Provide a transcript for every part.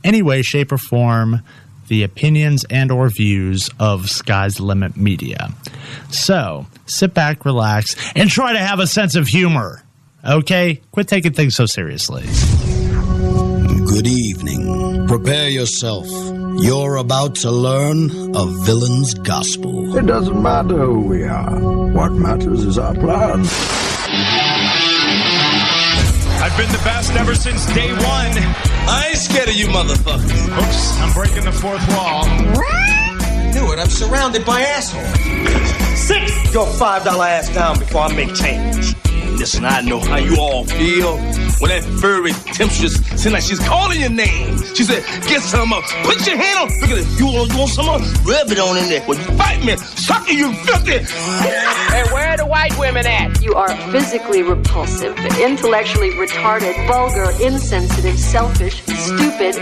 any way, shape, or form the opinions and or views of Sky's the Limit Media. So, sit back, relax, and try to have a sense of humor. Okay? Quit taking things so seriously. Good evening. Prepare yourself. You're about to learn a villain's gospel. It doesn't matter who we are. What matters is our plan. I've been the best ever since day one. I ain't scared of you motherfuckers. Oops, I'm breaking the fourth wall. Knew it, I'm surrounded by assholes. 6 your $5 ass down before I make change. Listen, I know how you all feel when that furry temptress seemed like she's calling your name. She said, get some up. Put your hand on. Look at it. You want some up? Rub it on in there. Well, you fight me. Suck it, you filthy. Hey, where are the white women at? You are physically repulsive, intellectually retarded, vulgar, insensitive, selfish, stupid.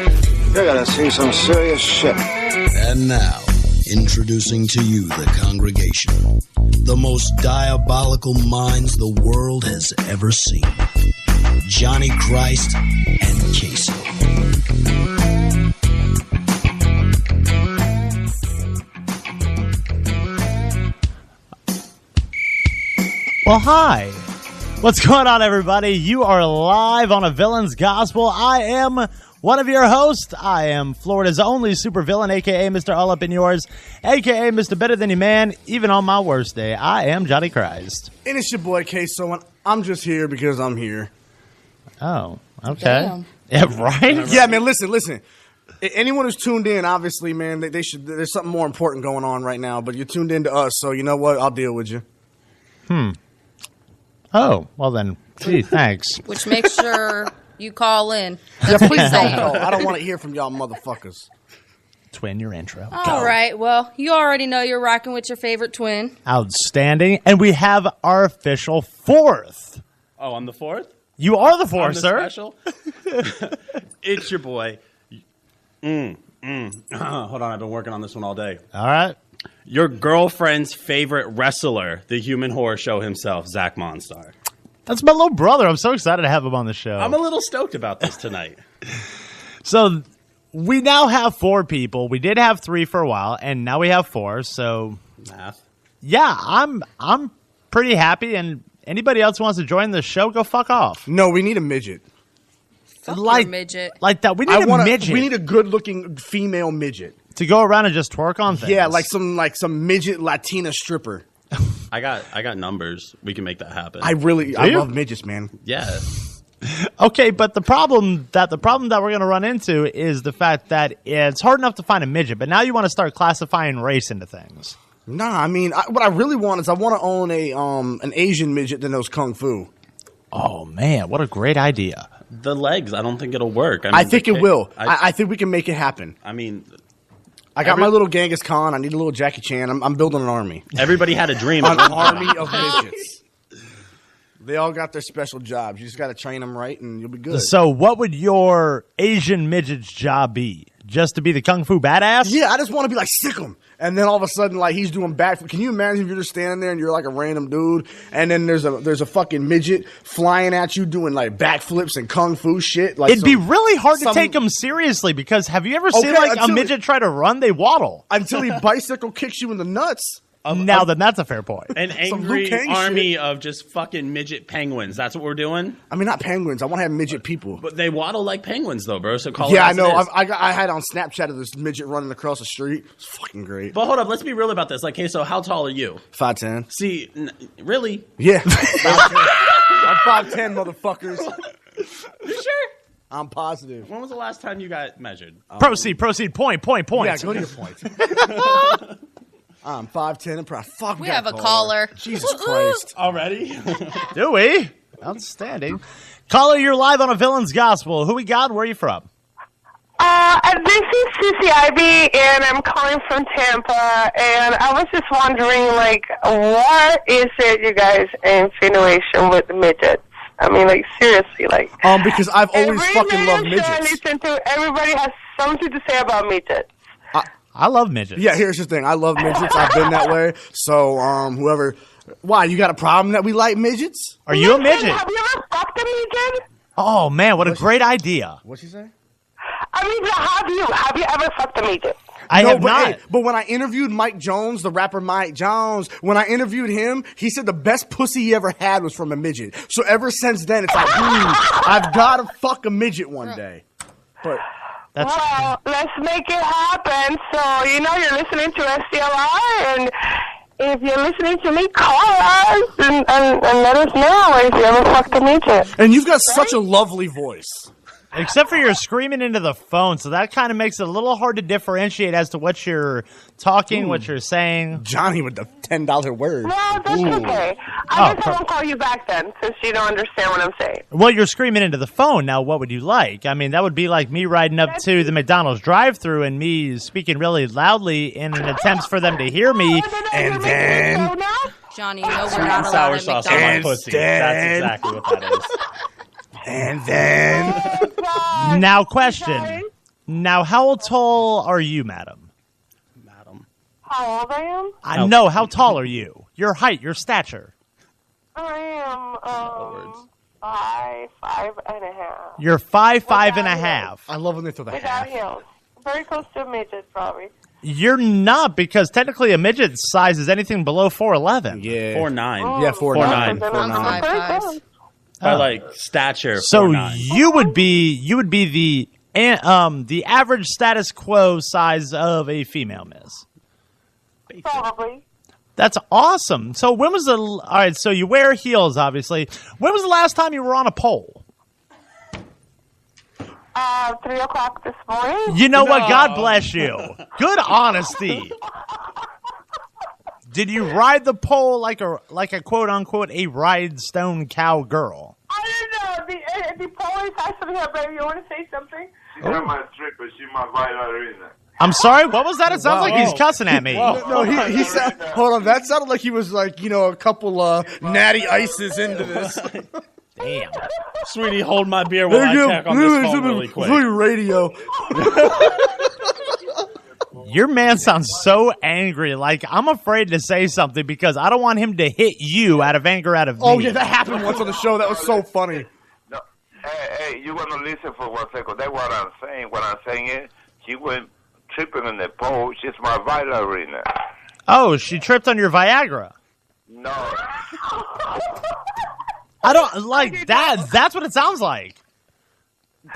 You're gonna see some serious shit. And now, introducing to you the congregation, the most diabolical minds the world has ever seen. Johnny Christ and Casey. Well, hi. What's going on, everybody? You are live on A Villain's Gospel. I am one of your hosts. I am Florida's only supervillain, a.k.a. Mr. All Up in Yours, a.k.a. Mr. Better Than You Man. Even on my worst day, I am Johnny Christ. And it's your boy, Queso, and I'm just here because I'm here. Oh, okay. Damn. Yeah, right? Yeah, man, listen. Anyone who's tuned in, obviously, man, they should. There's something more important going on right now, but you're tuned in to us, so you know what? I'll deal with you. Oh, well then, gee, thanks. Which makes sure you call in. Yeah, please don't call. I don't want to hear from y'all motherfuckers. Twin, your intro. All right, well, you already know you're rocking with your favorite twin. Outstanding. And we have our official fourth. Oh, I'm the fourth? You are the fourth, sir. Special? It's your boy. Hold on, I've been working on this one all day. All right. Your girlfriend's favorite wrestler, the Human Horror Show himself, Zach Monstar. That's my little brother. I'm so excited to have him on the show. I'm a little stoked about this tonight. So we now have 4 people. We did have 3 for a while, and now we have 4. So math. Yeah, I'm pretty happy. And anybody else who wants to join the show, go fuck off. No, we need a midget. Fuck your midget. Like that. We need a midget. We need a good-looking female midget to go around and just twerk on things. Yeah, like some midget Latina stripper. I got numbers. We can make that happen. I love midgets, man. Yeah. Okay, but the problem that we're going to run into is the fact that it's hard enough to find a midget, but now you want to start classifying race into things. Nah, I mean, what I really want is I want to own an Asian midget that knows kung fu. Oh man, what a great idea! The legs, I don't think it'll work. I think it will. I think we can make it happen. I mean, I got my little Genghis Khan. I need a little Jackie Chan. I'm building an army. Everybody had a dream. An army of midgets. They all got their special jobs. You just got to train them right, and you'll be good. So, what would your Asian midget's job be? Just to be the kung fu badass? Yeah, I just want to be like, sick him. And then all of a sudden, like, he's doing backflips. Can you imagine if you're just standing there and you're like a random dude, and then there's a fucking midget flying at you doing like backflips and kung fu shit? Like, it'd be really hard to take him seriously because have you ever seen like a midget try to run? They waddle until he bicycle kicks you in the nuts. Now then, that's a fair point. An angry army of just fucking midget penguins. That's what we're doing? I mean, not penguins. I want to have midget people. But they waddle like penguins, though, bro. So call yeah, it I know. I had on Snapchat of this midget running across the street. It's fucking great. But hold up. Let's be real about this. Like, okay, so how tall are you? 5'10". See, really? Yeah. I'm 5'10", motherfuckers. You sure? I'm positive. When was the last time you got measured? Proceed. Point. Yeah, go to your point. I'm 5'10" and proud. Fuck, we have a caller. Jesus Christ. Already? Do we? Outstanding. Caller, you're live on A Villain's Gospel. Who we got? Where are you from? This is Susie Ivy, and I'm calling from Tampa. And I was just wondering, like, what is it you guys insinuation with midgets? I mean, like, seriously, like. Because I've always fucking loved midgets. Listen to everybody has something to say about midgets. I love midgets. Yeah, here's the thing. I love midgets. I've been that way. So, whoever. Why, you got a problem that we like midgets? Are you a midget? Have you ever fucked a midget? Oh, man, what a great idea. What'd she say? I mean, have you ever fucked a midget? I have not. Hey, but when I interviewed Mike Jones, the rapper Mike Jones, when I interviewed him, he said the best pussy he ever had was from a midget. So ever since then, it's like, I've got to fuck a midget one day. But well, let's make it happen. So, you're listening to SCLI, and if you're listening to me, call us and let us know if you ever fucked a midget. And you've got such a lovely voice. Except for you're screaming into the phone, so that kind of makes it a little hard to differentiate as to what you're talking, what you're saying. Johnny with the $10 word. No, that's okay. I guess I won't call you back then, since you don't understand what I'm saying. Well, you're screaming into the phone. Now, what would you like? I mean, that would be like me riding up to the McDonald's drive-thru and me speaking really loudly in an attempt for them to hear me, and then... Johnny, we're not allowed at McDonald's. On my pussy. That's exactly what that is. And then... Now, question. Now, how tall are you, madam? How old I am? I know. How tall are you? Your height, your stature. I am, 5'5.5". You're 5'5.5". I love when they throw the Without half. heels. Very close to a midget, probably. You're not, because technically a midget size is anything below 4'11". Yeah. 4'9". Yeah, 4'9". 4'9". By like stature. So 4'9". you would be the average status quo size of a female, miss. Probably. That's awesome. So when was all right, so you wear heels, obviously. When was the last time you were on a pole? 3 o'clock this morning. You know what? God bless you. Good honesty. Did you ride the pole like a quote unquote a rhinestone cowgirl? I don't know. The pole is actually her, baby. You want to say something? She's not my stripper. She's my ballerina. I'm sorry. What was that? It sounds like he's cussing at me. No, he said. Hold on. That sounded like he was like a couple natty ices into this. Damn. Sweetie, hold my beer while I check on this phone really quick. Radio. Your man sounds so angry. Like, I'm afraid to say something because I don't want him to hit you out of anger out of me. Oh, yeah, that happened once on the show. That was so funny. No, hey, you want to listen for 1 second? That's what I'm saying. What I'm saying is, she went tripping on the pole. She's my ballerina. Oh, she tripped on your Viagra. No. I don't like that. That's what it sounds like.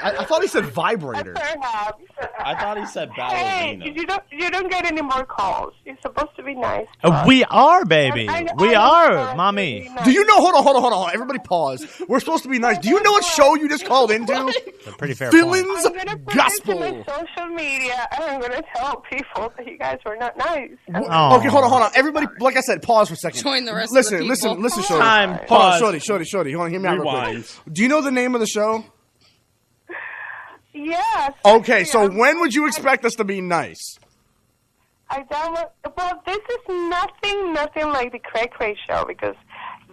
I thought he said vibrator. I thought he said ballerina. Hey, you don't get any more calls. You're supposed to be nice. We are, baby. We are, mommy. Do you know? Hold on. Everybody pause. We're supposed to be nice. Do you know what show you just called into? That's a pretty fair Villains point. Gospel. I'm going to social media, and I'm going to tell people that you guys were not nice. Okay, hold on. Everybody, like I said, pause for a second. Join the rest listen, of the people. Listen, Shorty. Time, Hold pause. on, Shorty. Hold on, hear me out real Rewind. quick. Do you know the name of the show? Yes. Okay, so when would you expect us to be nice? Well, this is nothing like the Cray Cray show, because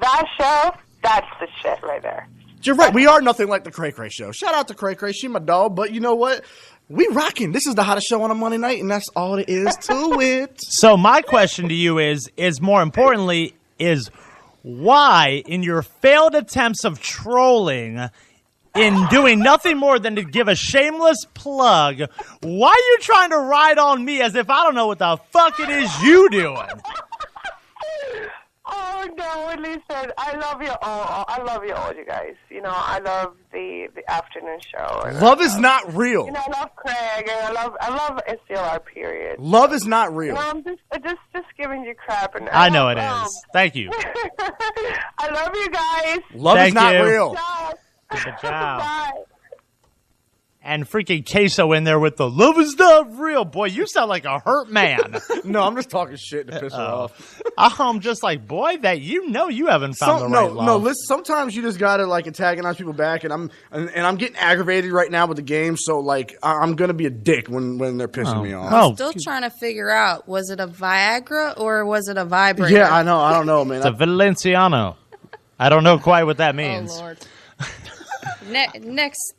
that show, that's the shit right there. You're right. We are nothing like the Cray Cray show. Shout out to Cray Cray. She my dog. But you know what? We rocking. This is the hottest show on a Monday night, and that's all it is to it. So my question to you is more importantly, is why in your failed attempts of trolling, in doing nothing more than to give a shameless plug, why are you trying to ride on me as if I don't know what the fuck it is you doing? Oh, no, listen, I love you all. I love you all, you guys. I love the afternoon show. Love is not real. I love Craig, and I love SCLR, period. Love is not real. I'm just giving you crap. And I know it is. Thank you. I love you guys. Love is not real. Good job. Bye. And freaking Queso in there with the love is not real. Boy, you sound like a hurt man. No, I'm just talking shit to piss her off. I'm just like, boy, that you haven't found the right love. No, listen, sometimes you just gotta like antagonize people back, and I'm getting aggravated right now with the game, so like I'm gonna be a dick when they're pissing me off. I'm still trying to figure out, was it a Viagra or was it a vibrator? Yeah, I know. I don't know, man. It's a Valenciano. I don't know quite what that means. Oh, Lord. Next.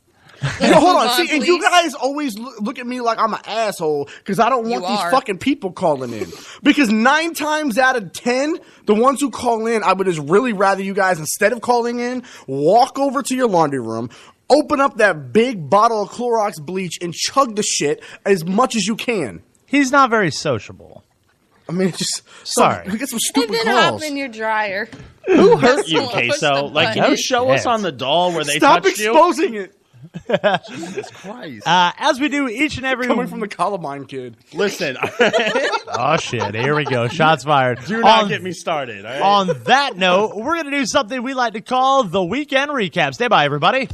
No, hold on. See, and you guys always look at me like I'm an asshole because I don't want these fucking people calling in. Because 9 times out of 10, the ones who call in, I would just really rather you guys, instead of calling in, walk over to your laundry room, Open up that big bottle of Clorox bleach and chug the shit as much as you can. He's not very sociable. I mean, it's just sorry. We get some And stupid then hop calls. in your dryer. Who hurt you, Push the Queso? Like, button. you show us on the doll where they Stop touched you. exposing it. Jesus Christ. As we do each and every Coming from the Columbine kid. Listen. Oh shit! Here we go. Shots fired. Do not get me started. All right? On that note, we're gonna do something we like to call the weekend recap. Stay by, everybody.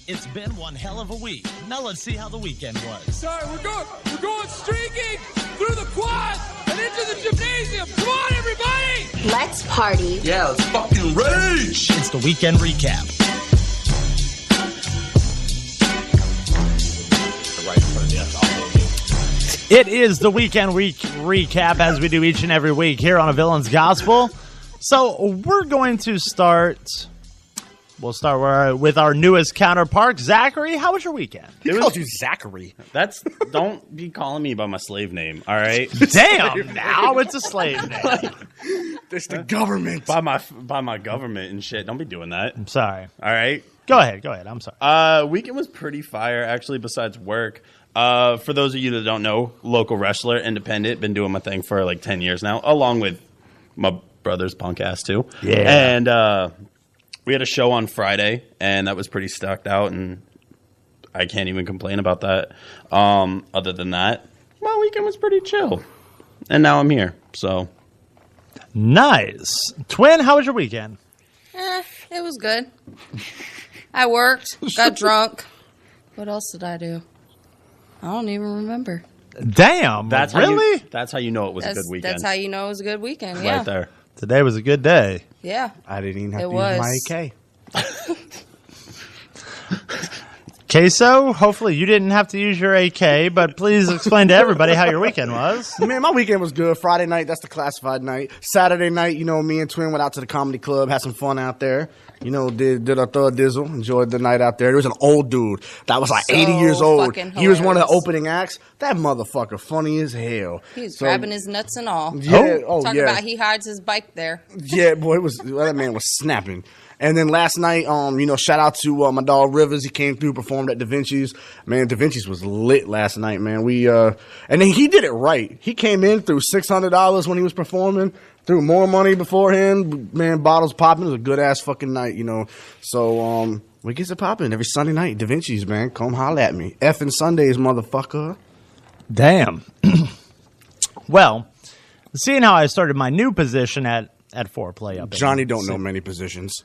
It's been one hell of a week. Now let's see how the weekend was. Sorry, we're going streaking through the quad and into the gymnasium. Come on, everybody! Let's party. Yeah, let's fucking rage. It's the weekend recap. It is the weekend week recap, as we do each and every week here on A Villain's Gospel. So we're going to start. We'll start with our newest counterpart, Zachary. How was your weekend? He called you Zachary. Don't be calling me by my slave name, all right? Damn, now it's a slave name. It's the government. By my government and shit. Don't be doing that. I'm sorry. All right? Go ahead. I'm sorry. Weekend was pretty fire, actually, besides work. For those of you that don't know, local wrestler, independent, been doing my thing for like 10 years now, along with my brother's punk ass too. Yeah. And we had a show on Friday, and that was pretty stuck out, and I can't even complain about that. Other than that, my weekend was pretty chill. And now I'm here, so. Nice. Twin, how was your weekend? It was good. I worked, got drunk. What else did I do? I don't even remember. Damn, really? That's how you know it was a good weekend. That's how you know it was a good weekend, yeah. Right there. Today was a good day. Yeah. I didn't even have It to was. use my AK. Queso, hopefully you didn't have to use your AK, but please explain to everybody how your weekend was. Man, my weekend was good. Friday night, that's the classified night. Saturday night, me and Twin went out to the comedy club, had some fun out there. Did our thug dizzle, enjoyed the night out there. There was an old dude that was like 80 years old. He was one of the opening acts. That motherfucker, funny as hell. He was grabbing his nuts and all. Yeah, Talk about he hides his bike there. Yeah, boy, that man was snapping. And then last night, shout out to my dog Rivers. He came through, performed at Da Vinci's. Man, Da Vinci's was lit last night, man. And then he did it right. He came in through $600 when he was performing, threw more money beforehand. Man, bottles popping. It was a good ass fucking night, So we get it popping every Sunday night. Da Vinci's, man, come holla at me. Effing Sundays, motherfucker. Damn. Well, seeing how I started my new position at Foreplay up. Johnny don't know many positions.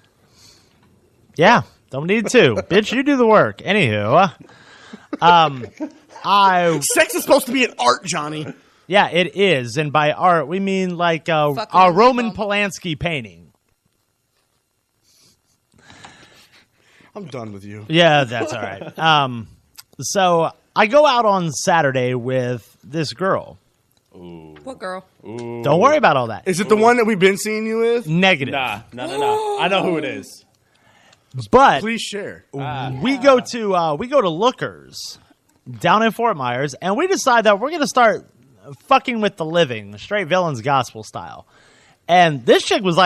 Yeah, don't need to. Bitch, you do the work. Anywho, sex is supposed to be an art, Johnny. Yeah, it is, and by art we mean like a Roman Polanski painting. I'm done with you. Yeah, that's all right. So I go out on Saturday with this girl. Ooh. What girl? Ooh. Don't worry about all that. Is it the one that we've been seeing you with? Negative. Nah. I know who it is. But please share. We go to Lookers down in Fort Myers, and we decide that we're going to start fucking with the living, straight Villain's Gospel style. And this chick was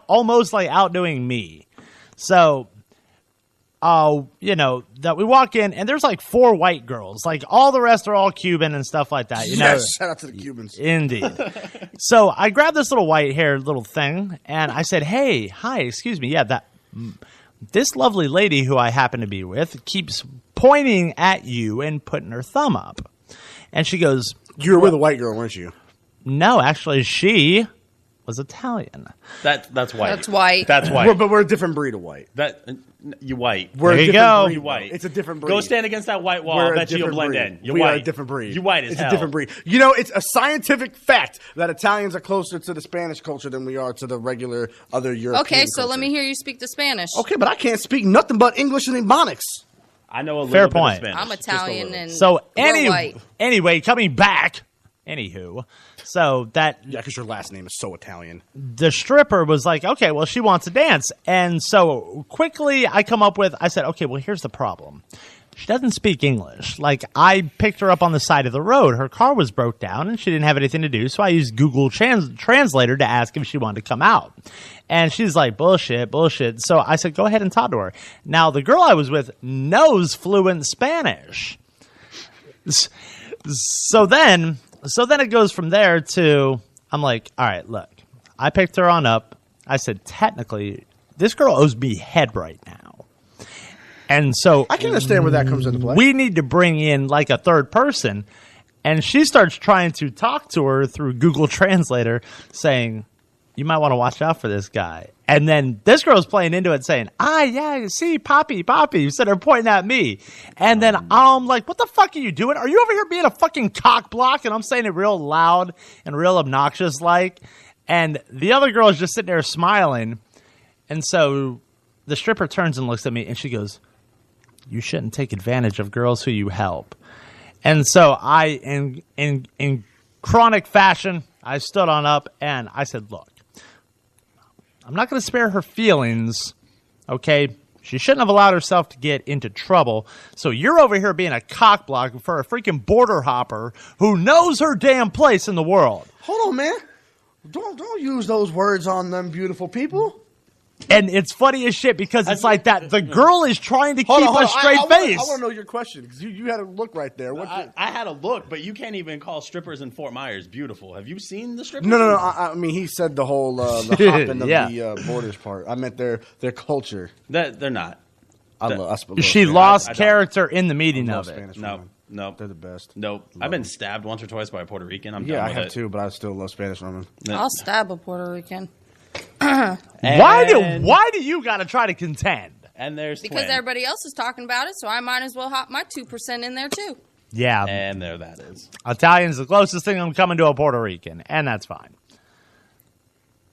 almost outdoing me. So, that we walk in, and there's 4 white girls. All the rest are all Cuban and stuff like that. Yes, shout out to the Cubans. Indeed. So I grabbed this little white-haired little thing, and I said, "Hey, hi, excuse me. Yeah, this lovely lady who I happen to be with keeps pointing at you and putting her thumb up." And she goes, "You were with a white girl, weren't you?" No, actually, she was Italian. That's white. That's white. That's white. But we're a different breed of white. You white. We're there a you different go. breed. You white. It's a different breed. Go stand against that white wall. We're I bet you'll blend breed. in. We are a different breed. You white as it's hell. a different breed. It's a scientific fact that Italians are closer to the Spanish culture than we are to the regular other European Okay, so culture. let me hear you speak the Spanish. Okay, but I can't speak nothing but English and Ebonics. I know a little Fair bit point. of Spanish. I'm Italian and So we're white. anyway, coming back. Anywho, so that because your last name is so Italian. The stripper was like, okay, well, she wants to dance. And so quickly I said, okay, well, here's the problem. She doesn't speak English. Like, I picked her up on the side of the road. Her car was broke down, and she didn't have anything to do, so I used Google Translator to ask if she wanted to come out. And she's like, bullshit. So I said, go ahead and talk to her. Now, the girl I was with knows fluent Spanish. So then it goes from there to, I'm like, all right, look, I picked her on up. I said, technically, this girl owes me head right now. And so I can understand where that comes into play. We need to bring in like a third person. And she starts trying to talk to her through Google Translator saying, you might want to watch out for this guy. And then this girl's playing into it saying, yeah, see, Poppy. Instead of pointing at me. And then I'm like, what the fuck are you doing? Are you over here being a fucking cock block? And I'm saying it real loud and real obnoxious like. And the other girl is just sitting there smiling. And so the stripper turns and looks at me and she goes, you shouldn't take advantage of girls who you help. And so I, in chronic fashion, I stood on up and I said, look, I'm not going to spare her feelings, okay? She shouldn't have allowed herself to get into trouble. So you're over here being a cockblock for a freaking border hopper who knows her damn place in the world. Hold on, man. Don't use those words on them beautiful people. And it's funny as shit because it's like that. The girl is trying to keep a straight face. I want to know your question because you had a look right there. I had a look, but you can't even call strippers in Fort Myers beautiful. Have you seen the strippers? No. I mean, he said the whole the hopping of the borders part. I meant their culture. They're not. She lost character in the meeting of it. No, they're the best. Nope. I've been stabbed once or twice by a Puerto Rican. I have too, but I still love Spanish women. I'll stab a Puerto Rican. Why do you got to try to contend? And there's because everybody else is talking about it, so I might as well hop my 2% in there too. Yeah, and there that is. Italian's the closest thing I'm coming to a Puerto Rican, and that's fine.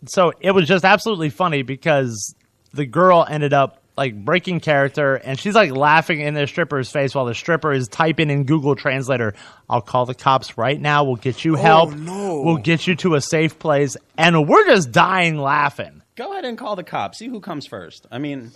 So it was just absolutely funny because the girl ended up like breaking character, and she's like laughing in the stripper's face while the stripper is typing in Google Translator, I'll call the cops right now, we'll get you help, we'll get you to a safe place, and we're just dying laughing. Go ahead and call the cops. See who comes first. I mean,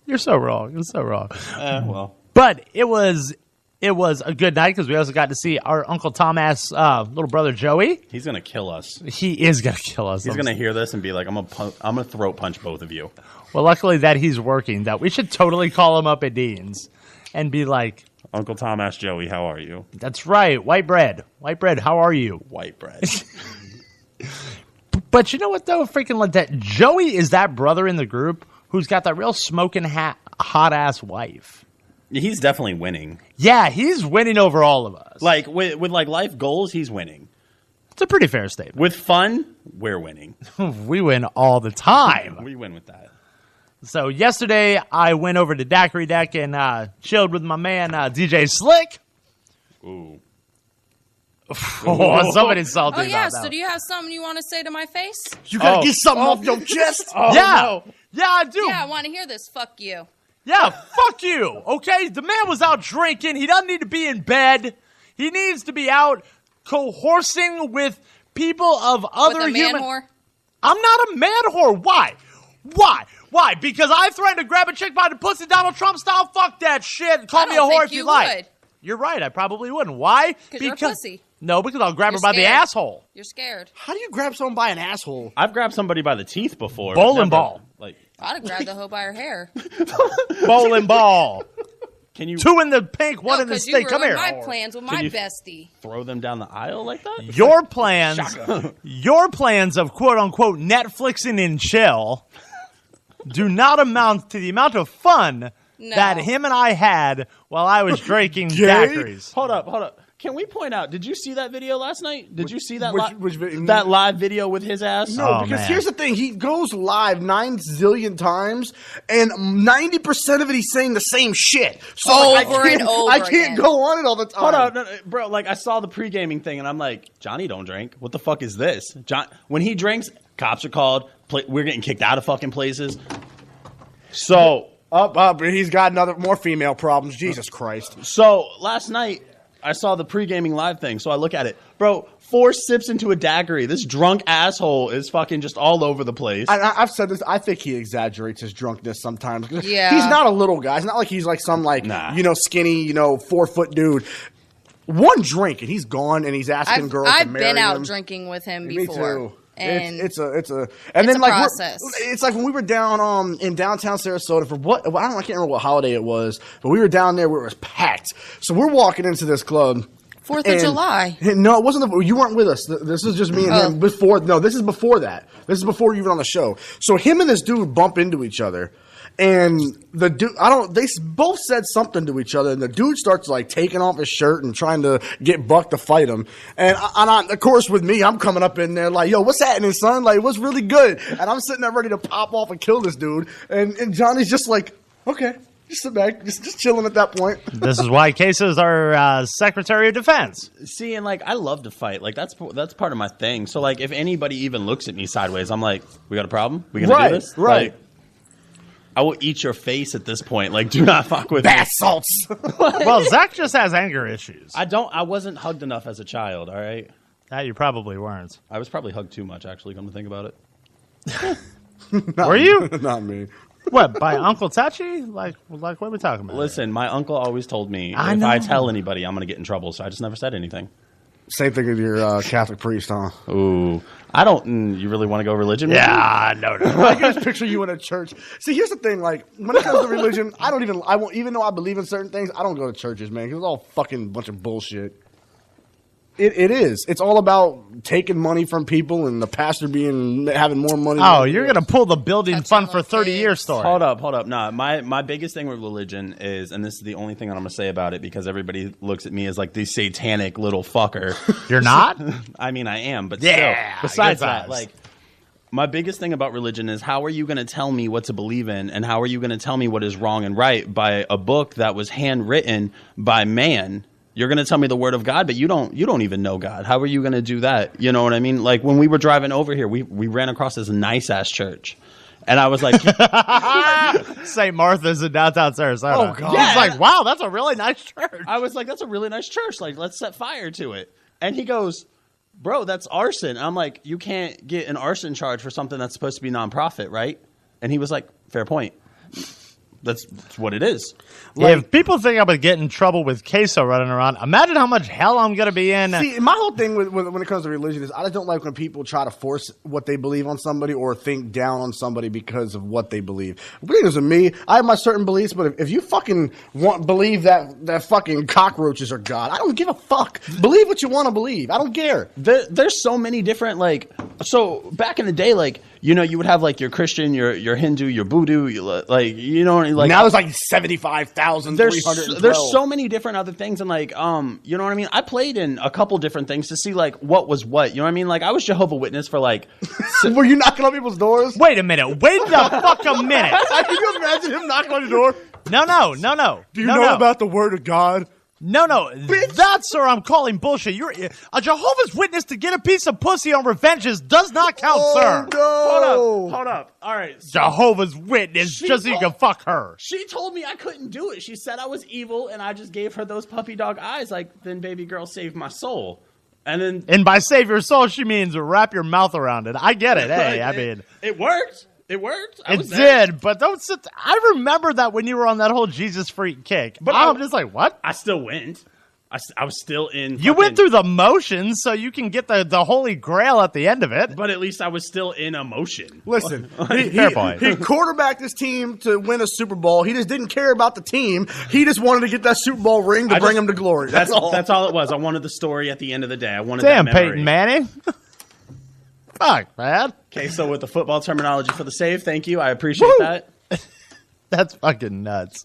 you're so wrong. You're so wrong. Well, but it was a good night because we also got to see our Uncle Thomas' little brother Joey. He's gonna kill us. He is gonna kill us. He's gonna hear this and be like, "I'm gonna throat punch both of you." Well, luckily that he's working. That we should totally call him up at Dean's and be like, "Uncle Thomas, Joey, how are you?" That's right, white bread. How are you? White bread. But you know what though? Freaking like that. Joey is that brother in the group who's got that real smoking hot ass wife. He's definitely winning. Yeah, he's winning over all of us. Like with like life goals, he's winning. It's a pretty fair statement. With fun, we're winning. We win all the time. We win with that. So yesterday I went over to Daiquiri Deck and chilled with my man DJ Slick. Ooh. Oh, somebody's salty about that. So do you have something you want to say to my face? You gotta get something off your chest. Yeah, I do. Yeah, I want to hear this. Fuck you. Yeah, fuck you, okay? The man was out drinking. He doesn't need to be in bed. He needs to be out coercing with people of other human... whore? I'm not a man whore. Why? Because I threatened to grab a chick by the pussy Donald Trump style? Fuck that shit. Call me a whore if you like. You're right. I probably wouldn't. Why? Because you're a pussy. No, because I'll grab her by the asshole. You're scared. How do you grab someone by an asshole? I've grabbed somebody by the teeth before. Bowling ball. Like I'd have grabbed the hoe by her hair. Bowling ball. Can you 2 in the pink, 1 in the stick? Come here. My plans with my bestie. Throw them down the aisle like that? Your plans of quote unquote Netflixing and chill do not amount to the amount of fun that him and I had while I was drinking daiquiris. Hold up. Can we point out, did you see that video last night? Did you see that that live video with his ass? No, because here's the thing. He goes live 9 zillion times, and 90% of it he's saying the same shit. So I can't go on it all the time. Hold on, no, bro. Like, I saw the pre-gaming thing, and I'm like, Johnny don't drink. What the fuck is this? When he drinks, cops are called. We're getting kicked out of fucking places. So... Up, he's got more female problems. Jesus Christ. So, last night... I saw the pre-gaming live thing, so I look at it. Bro, 4 sips into a daiquiri. This drunk asshole is fucking just all over the place. I've said this. I think he exaggerates his drunkenness sometimes. Yeah. He's not a little guy. It's not like he's like some skinny, 4-foot dude. One drink and he's gone and he's asking girls to marry him. I've been out drinking with him before. Me too. And it's a process. It's like when we were down in downtown Sarasota for I can't remember what holiday it was, but we were down there where it was packed. So we're walking into this club. 4th of July. No, it wasn't. You weren't with us. This is just me and him. Before, no, this is before that. This is before you were on the show. So him and this dude bump into each other. And the dude, they both said something to each other, and the dude starts like taking off his shirt and trying to get Buck to fight him. And of course, with me, I'm coming up in there like, yo, what's happening, son? Like, what's really good? And I'm sitting there ready to pop off and kill this dude. And Johnny's just like, okay, just sit back, just chilling at that point. This is why Queso's our Secretary of Defense. See, and like, I love to fight. Like, that's part of my thing. So, like, if anybody even looks at me sideways, I'm like, we got a problem? We gonna do this? Right. Like, I will eat your face at this point. Like, do not fuck with me. Bath salts. Well, Zach just has anger issues. I wasn't hugged enough as a child, all right? That you probably weren't. I was probably hugged too much, actually, come to think about it. Were you? Not me. What, by Uncle Tachi? Like what are we talking about? Listen, my uncle always told me if I tell anybody, I'm going to get in trouble, so I just never said anything. Same thing with your Catholic priest, huh? Ooh. I don't... you really want to go religion? Yeah, no. I can just picture you in a church. See, here's the thing. Like, when it comes to religion, even though I believe in certain things, I don't go to churches, man, because it's all fucking bunch of bullshit. It is. It's all about taking money from people and the pastor having more money. Oh, you're going to pull the building fund for 30 years story. Hold up. No, my biggest thing with religion is, and this is the only thing that I'm going to say about it because everybody looks at me as like the satanic little fucker. You're not? I mean, I am, but yeah, still. Besides that, like, my biggest thing about religion is how are you going to tell me what to believe in and how are you going to tell me what is wrong and right by a book that was handwritten by man? You're going to tell me the word of God, but you don't even know God. How are you going to do that? You know what I mean? Like when we were driving over here, we ran across this nice ass church. And I was like, St. Martha's in downtown Sarasota. Oh, God. Yeah. He's like, wow, that's a really nice church. I was like, that's a really nice church. Like, let's set fire to it. And he goes, bro, that's arson. And I'm like, you can't get an arson charge for something that's supposed to be nonprofit, right? And he was like, fair point. That's what it is. Like, if people think I'm going to get in trouble with Queso running around, imagine how much hell I'm going to be in. See, my whole thing when it comes to religion is I just don't like when people try to force what they believe on somebody or think down on somebody because of what they believe. Because of me, I have my certain beliefs, but if you fucking believe that fucking cockroaches are God, I don't give a fuck. Believe what you want to believe. I don't care. There's so many different, like, so back in the day, like, you know, you would have like your Christian, your Hindu, your Voodoo, like, you know, like now there's like 75,300. There's so many different other things, and like, you know what I mean. I played in a couple different things to see like what was what. You know what I mean? Like I was Jehovah Witness for like. Were you knocking on people's doors? Wait a minute. Wait the fuck a minute. Can you imagine him knocking on your door? No. Do you know about the Word of God? No. That, sir, I'm calling bullshit. You're a Jehovah's Witness to get a piece of pussy on revenges does not count, sir. No. Hold up. All right. So Jehovah's Witness just so you can fuck her. She told me I couldn't do it. She said I was evil, and I just gave her those puppy dog eyes. Like, then baby girl saved my soul. And by save your soul, she means wrap your mouth around it. I get it. Hey, I mean, it worked. It worked. It did, but don't sit. I remember that when you were on that whole Jesus freak kick. But I'm just like, what? I still went. I was still in. You went through the motions, so you can get the holy grail at the end of it. But at least I was still in emotion. Listen, fair point. He quarterbacked his team to win a Super Bowl. He just didn't care about the team. He just wanted to get that Super Bowl ring to bring him to glory. That's all. That's all it was. I wanted the story at the end of the day. I wanted Damn, that memory. Peyton Manning. Fuck, man. Okay, so with the football terminology for the save, thank you. I appreciate that. That's fucking nuts.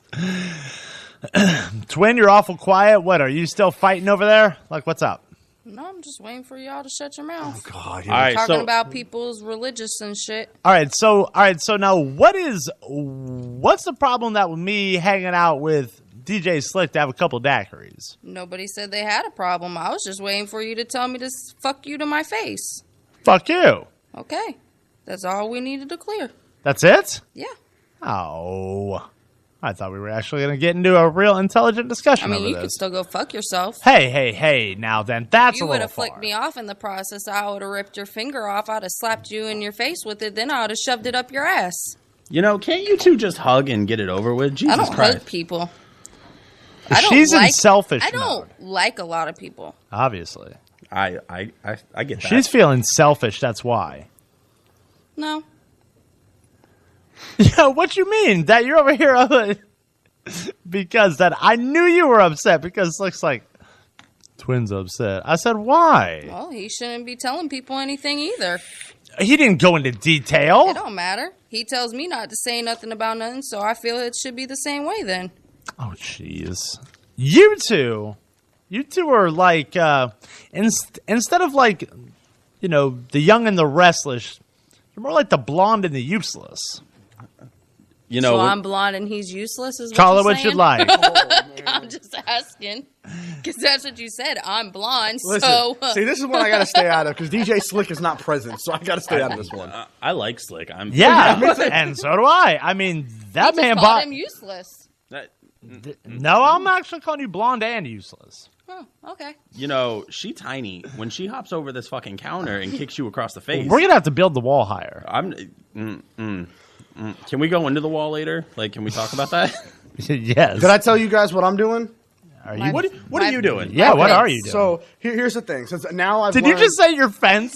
Twin, you're awful quiet. What, are you still fighting over there? Like, what's up? No, I'm just waiting for y'all to shut your mouth. Oh, God. All right, talking about people's religious and shit. All right, so now what's the problem that with me hanging out with DJ Slick to have a couple daiquiris? Nobody said they had a problem. I was just waiting for you to tell me to fuck you to my face. Fuck you. Okay. That's all we needed to clear. That's it? Yeah. Oh. I thought we were actually going to get into a real intelligent discussion. I mean, over you this. could still go fuck yourself. Hey! Now then, that's You a would little have flicked me off in the process. I would have ripped your finger off. I'd have slapped you in your face with it. Then I would have shoved it up your ass. You know, can't you two just hug and get it over with? Jesus I don't Christ. hug people. She's in selfish I don't mode. like a lot of people. Obviously, I get that. She's feeling selfish. That's why. No. Yeah, what you mean? That you're over here because that I knew you were upset because it looks like Twin's upset. I said, why? Well, he shouldn't be telling people anything either. He didn't go into detail. It don't matter. He tells me not to say nothing about nothing, so I feel it should be the same way then. Oh, jeez. You two are like, instead of like, you know, the young and the restless, you're more like the blonde and the useless. You know, so I'm blonde and he's useless. Is call it what what you're you'd like. I'm just asking because that's what you said. I'm blonde. Listen, so see, this is one I got to stay out of because DJ Slick is not present, so I got to stay out of this one. I like Slick. Yeah, and so do I. I mean, that you man just called bought him useless. No, I'm actually calling you blonde and useless. Oh, okay. You know, she tiny. When she hops over this fucking counter and kicks you across the face, We're gonna have to build the wall higher. Can we go into the wall later? Like, can we talk about that? Yes. Did I tell you guys what I'm doing? Are you? What are you doing? Yeah, what are you doing? So here's the thing. Since now I've Did you learned- just say your fence?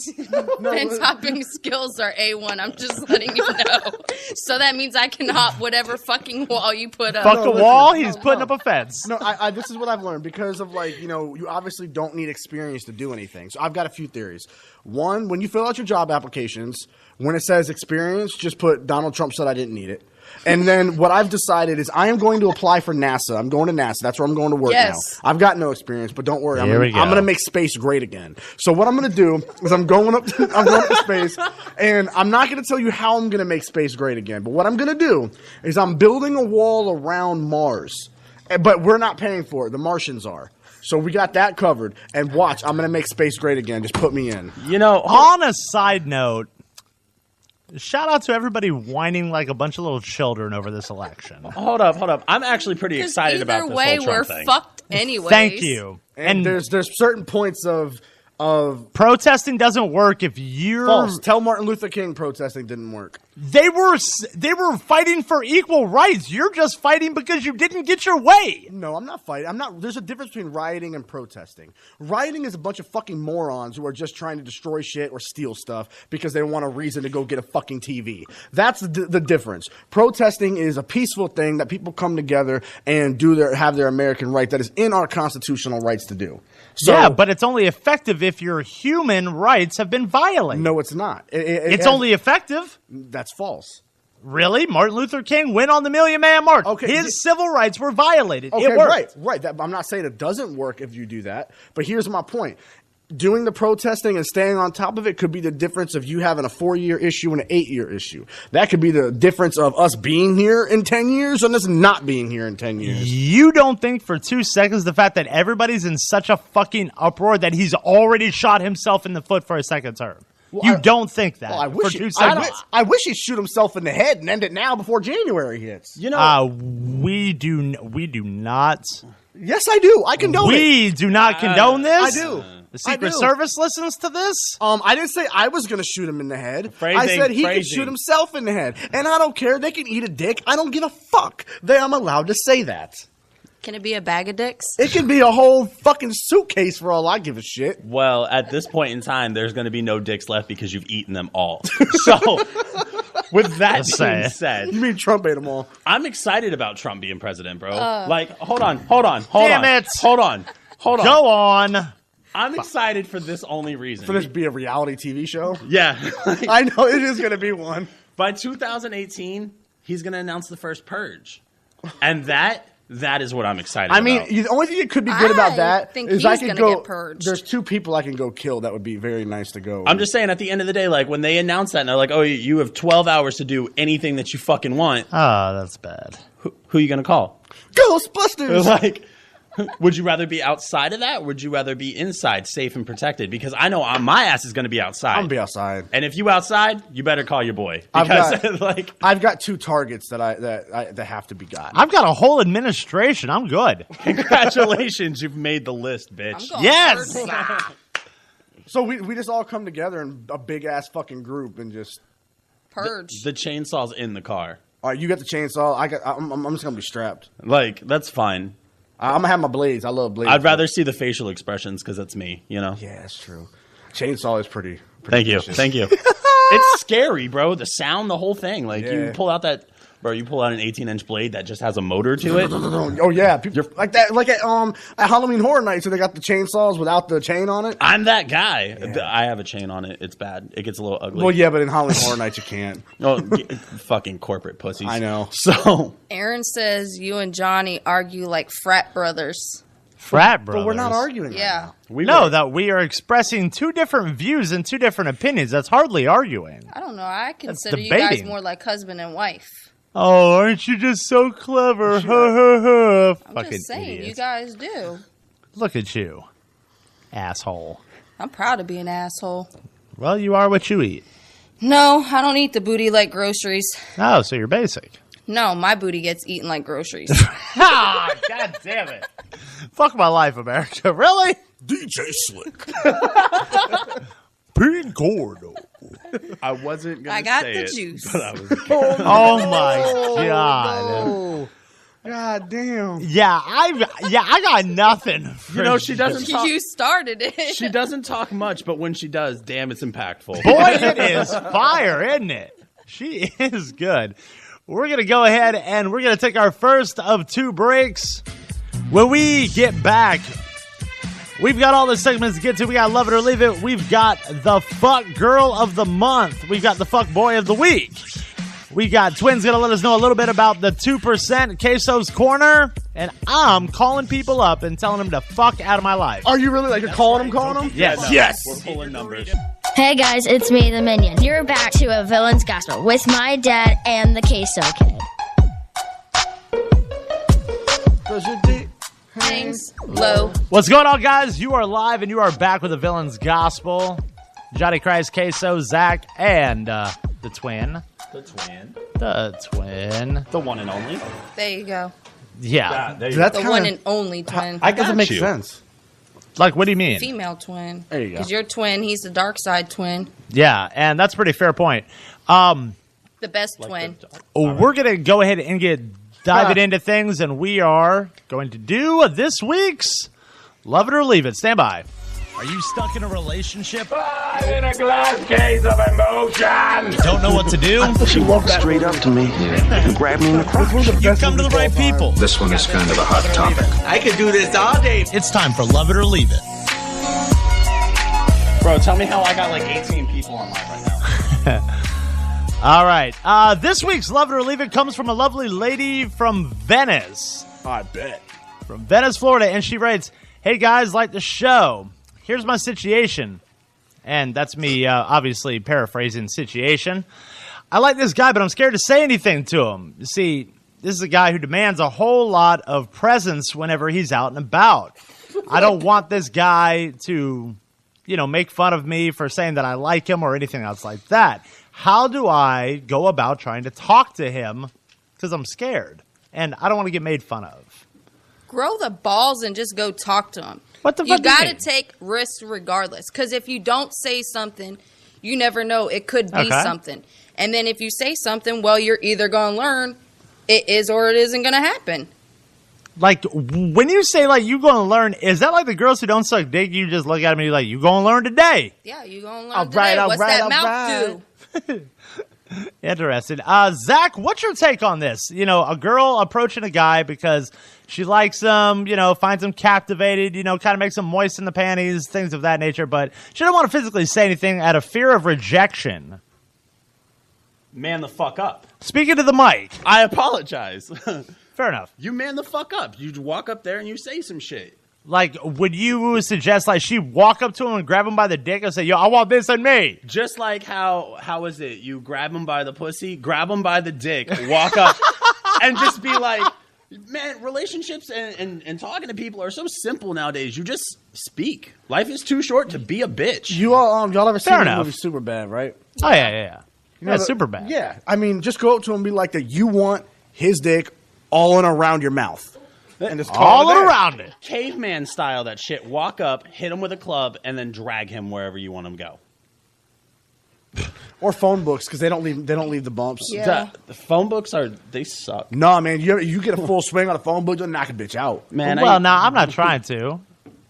Fence hopping skills are A1. I'm just letting you know. So that means I can hop whatever fucking wall you put up. Fuck a wall. He's putting up a fence. No, I this is what I've learned because of like, you know, you obviously don't need experience to do anything. So I've got a few theories. One, when you fill out your job applications, when it says experience, just put Donald Trump said I didn't need it. And then what I've decided is I am going to apply for NASA. I'm going to NASA. That's where I'm going to work now. I've got no experience, but don't worry. I'm going to make space great again. So what I'm going to do is I'm going up to space, and I'm not going to tell you how I'm going to make space great again. But what I'm going to do is I'm building a wall around Mars. But we're not paying for it. The Martians are. So we got that covered. And watch, I'm going to make space great again. Just put me in. You know, on a side note, shout out to everybody whining like a bunch of little children over this election. Hold up. I'm actually pretty excited about this way, whole Trump we're thing. fucked anyways. Thank you. And there's certain points of protesting doesn't work if you're false. Tell Martin Luther King protesting didn't work. They were fighting for equal rights. You're just fighting because you didn't get your way. No, I'm not fighting. There's a difference between rioting and protesting. Rioting is a bunch of fucking morons who are just trying to destroy shit or steal stuff because they want a reason to go get a fucking TV. That's the difference. Protesting is a peaceful thing that people come together and have their American right that is in our constitutional rights to do. So, yeah, but it's only effective if your human rights have been violated. No, it's not. It's only effective. That's false. Really? Martin Luther King went on the Million Man March. Okay, his civil rights were violated. Okay, it worked. right. I'm not saying it doesn't work if you do that, but here's my point. Doing the protesting and staying on top of it could be the difference of you having a 4-year issue and an 8-year issue. That could be the difference of us being here in 10 years and us not being here in 10 years. You don't think for 2 seconds the fact that everybody's in such a fucking uproar that he's already shot himself in the foot for a second term? Well, don't think that. Well, I for 2 seconds. I wish he'd shoot himself in the head and end it now before January hits. You know, we do not. Yes, I do. I condone it. We do not condone this. I do. The Secret Service listens to this? I didn't say I was going to shoot him in the head. Phrasing, I said he could shoot himself in the head. And I don't care. They can eat a dick. I don't give a fuck. I'm allowed to say that. Can it be a bag of dicks? It can be a whole fucking suitcase for all I give a shit. Well, at this point in time, there's going to be no dicks left because you've eaten them all. So, with that being said, you mean Trump ate them all? I'm excited about Trump being president, bro. Hold on. Damn it. Hold on. Go on. I'm excited for this only reason. For this to be a reality TV show? Yeah. I know it is going to be one. By 2018, he's going to announce the first purge. And that is what I'm excited about. I mean, the only thing that could be good about that is I could go. Get purged. There's 2 people I can go kill. That would be very nice to go. I'm just saying, at the end of the day, like when they announce that and they're like, "Oh, you have 12 hours to do anything that you fucking want." Oh, that's bad. Who are you gonna call? Ghostbusters. Like, Would you rather be outside of that, or would you rather be inside, safe and protected? Because I know my ass is going to be outside. I'm gonna be outside. And if you outside, you better call your boy. Because I've got 2 targets that have to be got. I've got a whole administration. I'm good. Congratulations, you've made the list, bitch. Yes. So we just all come together in a big ass fucking group and just purge. The chainsaw's in the car. All right, you got the chainsaw. I'm just gonna be strapped. Like, that's fine. I'm gonna have my blades. I love blades. I'd rather see the facial expressions because that's me, you know? Yeah, that's true. Chainsaw is pretty Thank you. vicious. Thank you. It's scary, bro. The sound, the whole thing. Like, you Yeah. pull out an 18-inch blade that just has a motor to it. Oh yeah, people like that. Like at Halloween Horror Nights, so they got the chainsaws without the chain on it. I'm that guy. I have a chain on it. It's bad. It gets a little ugly. Well, yeah, but in Halloween Horror Nights you can't. Oh, fucking corporate pussies. I know. So Aaron says you and Johnny argue like frat brothers. Frat brothers. But we're not arguing. Yeah. That we are expressing 2 different views and 2 different opinions. That's hardly arguing. I don't know. I consider you debating. guys more like husband and wife. Oh, aren't you just so clever? I'm Fucking just saying, idiots. you guys do. Look at you, asshole. I'm proud to be an asshole. Well, you are what you eat. No, I don't eat the booty like groceries. Oh, so you're basic. No, my booty gets eaten like groceries. Ah, God damn it. Fuck my life, America. Really? DJ Slick. Pete Gordo. I wasn't going I to got say the it, juice. but I was Oh my God. Oh, God damn. Yeah, I got nothing. You know, she doesn't talk. You started it. She doesn't talk much, but when she does, damn, it's impactful. Boy, it is fire, isn't it? She is good. We're going to go ahead and we're going to take our first of 2 breaks. When we get back, we've got all the segments to get to. We got Love It or Leave It. We've got the Fuck Girl of the Month. We've got the Fuck Boy of the Week. We got Twins going to let us know a little bit about the 2% Queso's Corner. And I'm calling people up and telling them to fuck out of my life. Are you really? Like, you're calling them? Yes. No, Yes. We're pulling numbers. Hey guys, it's me, the Minion. You're back to A Villain's Gospel with my dad and the Queso Kid. Things low. What's going on, guys? You are live and you are back with the Villain's Gospel. Johnny Christ, Queso, Zach, and the twin. The twin. The twin. The one and only. There you go. Yeah. That's The one and only twin. That doesn't make sense. Like, what do you mean? Female twin. There you go. Because you're twin, he's the dark side twin. Yeah, and that's a pretty fair point. The best twin. We're going to go ahead and dive it into things, and we are going to do this week's Love It or Leave It. Stand by. Are you stuck in a relationship? In a glass case of emotion. Don't know what to do? She walked straight up to me and grabbed me in the crotch. You've come to the right people. This one is kind of a hot topic. I could do this all day. It's time for Love It or Leave It. Bro, tell me how I got like 18 people online right now. All right. This week's Love It or Leave It comes from a lovely lady from Venice. I bet. From Venice, Florida. And she writes, "Hey, guys, like the show. Here's my situation." And that's me, obviously, paraphrasing situation. "I like this guy, but I'm scared to say anything to him. You see, this is a guy who demands a whole lot of presence whenever he's out and about. I don't want this guy to, make fun of me for saying that I like him or anything else like that. How do I go about trying to talk to him? Because I'm scared, and I don't want to get made fun of." Grow the balls and just go talk to him. What the You fuck do you got to mean? take risks regardless. Because if you don't say something, you never know. It could be Okay. something. And then if you say something, well, you're either going to learn it is or it isn't going to happen. Like, when you say, like, you going to learn, is that like the girls who don't suck dick? You just look at me like, you going to learn today? Yeah, you're going to learn All today. right, all What's right, that all mouth right. do? Interesting. Zach, what's your take on this? A girl approaching a guy because she likes him, finds him captivated, kind of makes him moist in the panties, things of that nature, but she don't want to physically say anything out of fear of rejection. Man the fuck up. Speaking to the mic. I apologize. Fair enough. You man the fuck up. You walk up there and you say some shit. Like, would you suggest, like, she walk up to him and grab him by the dick and say, yo, I want this on me? Just like how is it? You grab him by the pussy, grab him by the dick, walk up, and just be like, Man, relationships and talking to people are so simple nowadays. You just speak. Life is too short to be a bitch. Y'all ever seen Fair the enough. movie Superbad, right? Oh, yeah. You know Yeah, the- super bad. Yeah, I mean, just go up to him and be like that. You want his dick all in around your mouth, and just All around it. Caveman style, that shit. Walk up, hit him with a club, and then drag him wherever you want him to go. Or phone books because they don't leave the bumps. Yeah. The phone books they suck. No, man, you get a full swing on a phone book, you'll knock a bitch out. Man, Well, no, I'm not trying to.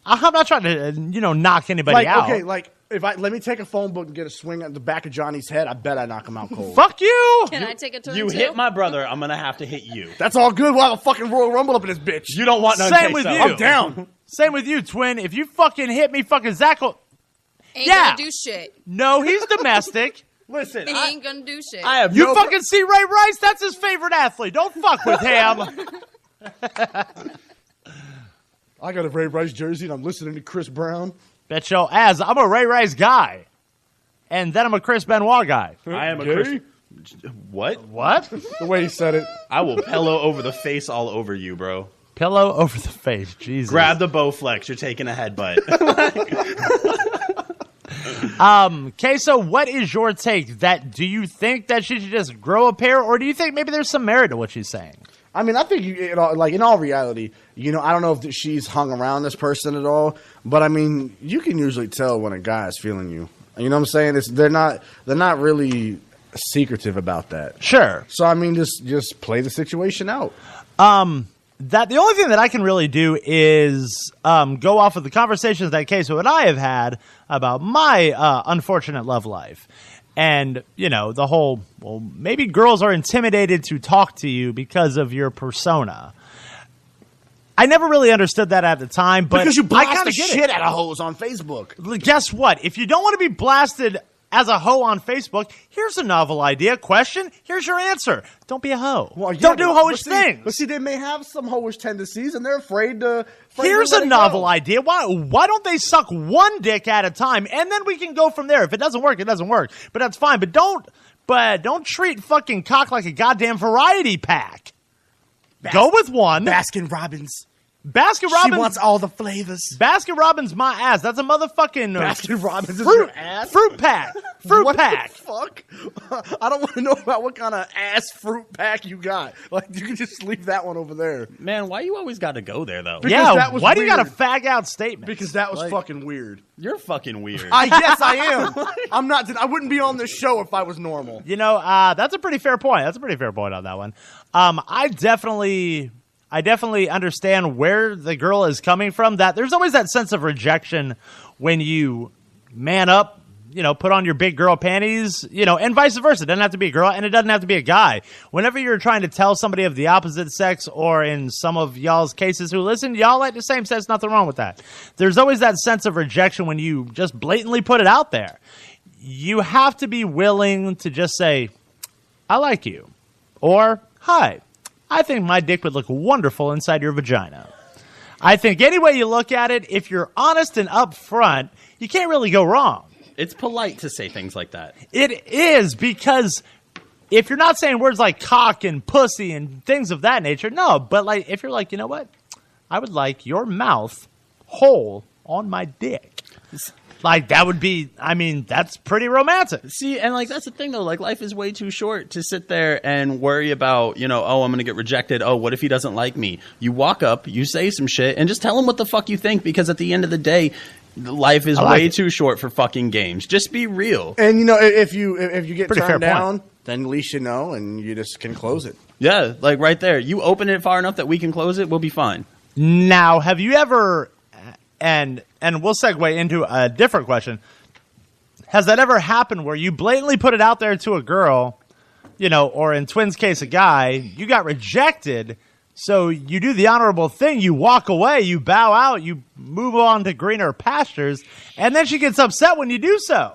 I'm not trying to, knock anybody out. Okay, like let me take a phone book and get a swing at the back of Johnny's head, I bet I knock him out cold. Fuck you! Can I take a turn You too? hit my brother, I'm gonna have to hit you. That's all good. We'll have a fucking Royal Rumble up in this bitch. You don't want none. Same with you. I'm down. Same with you, twin. If you fucking hit me, fucking Zach will... Ain't Yeah. gonna do shit. No, he's domestic. Listen, He ain't gonna do shit. I have You no fucking see Ray Rice? That's his favorite athlete. Don't fuck with him. I got a Ray Rice jersey and I'm listening to Chris Brown. Bet your ass. I'm a Ray Rice guy. And then I'm a Chris Benoit guy. I am a Gay? Chris. What? What? The way he said it. I will pillow over the face all over you, bro. Pillow over the face. Jesus. Grab the Bowflex. You're taking a headbutt. Queso, what is your take? Do you think that she should just grow a pair, or do you think maybe there's some merit to what she's saying? I mean, I think in all reality, I don't know if she's hung around this person at all, but I mean, you can usually tell when a guy is feeling you. You know what I'm saying? They're not really secretive about that. Sure. So I mean, just play the situation out. That the only thing that I can really do is go off of the conversations that Queso and I have had about my unfortunate love life. And, the whole, well, maybe girls are intimidated to talk to you because of your persona. I never really understood that at the time, but Because you I blast kinda the get shit it. out of hoes on Facebook. Guess what? If you don't want to be blasted as a hoe on Facebook, here's a novel idea. Question, here's your answer. Don't be a hoe. Well, yeah, don't do but hoish see- things. But see, they may have some hoish tendencies, and they're afraid to. Here's let a it novel go. idea. Why don't they suck one dick at a time, and then we can go from there. If it doesn't work, it doesn't work. But that's fine. But don't treat fucking cock like a goddamn variety pack. Go with one. Baskin Robbins. Baskin Robbins. She wants all the flavors. Baskin Robbins, my ass. That's a motherfucking Baskin Robbins is fruit your ass. Fruit pack. Fruit What pack. the fuck? I don't want to know about what kind of ass fruit pack you got. Like, you can just leave that one over there. Man, why you always got to go there, though? Because Yeah. that was Why do you got a weird. fag out statement? Because that was fucking weird. You're fucking weird. Yes, I am. I'm not. I wouldn't be on this show if I was normal. That's a pretty fair point. That's a pretty fair point on that one. I definitely understand where the girl is coming from. That there's always that sense of rejection when you man up, put on your big girl panties, and vice versa. It doesn't have to be a girl, and it doesn't have to be a guy. Whenever you're trying to tell somebody of the opposite sex, or in some of y'all's cases who listen, y'all like the same sex, nothing wrong with that. There's always that sense of rejection when you just blatantly put it out there. You have to be willing to just say, I like you. Or, hi, I think my dick would look wonderful inside your vagina. I think any way you look at it, if you're honest and upfront, you can't really go wrong. It's polite to say things like that. It is, because if you're not saying words like cock and pussy and things of that nature, no. But like, if you're like, you know what? I would like your mouth whole on my dick. Like, that would be, that's pretty romantic. See, and like, that's the thing though. Like, life is way too short to sit there and worry about, oh, I'm going to get rejected. Oh, what if he doesn't like me? You walk up, you say some shit, and just tell him what the fuck you think, because at the end of the day, life is way too short for fucking games. Just be real. And if you get Pretty fair turned down, point. then at least you know, and you just can close it. Yeah, like right there. You open it far enough that we can close it, we'll be fine. Now, have you ever, and we'll segue into a different question, has that ever happened where you blatantly put it out there to a girl, or in Twins' case, a guy, you got rejected, so you do the honorable thing, you walk away, you bow out, you move on to greener pastures, and then she gets upset when you do so.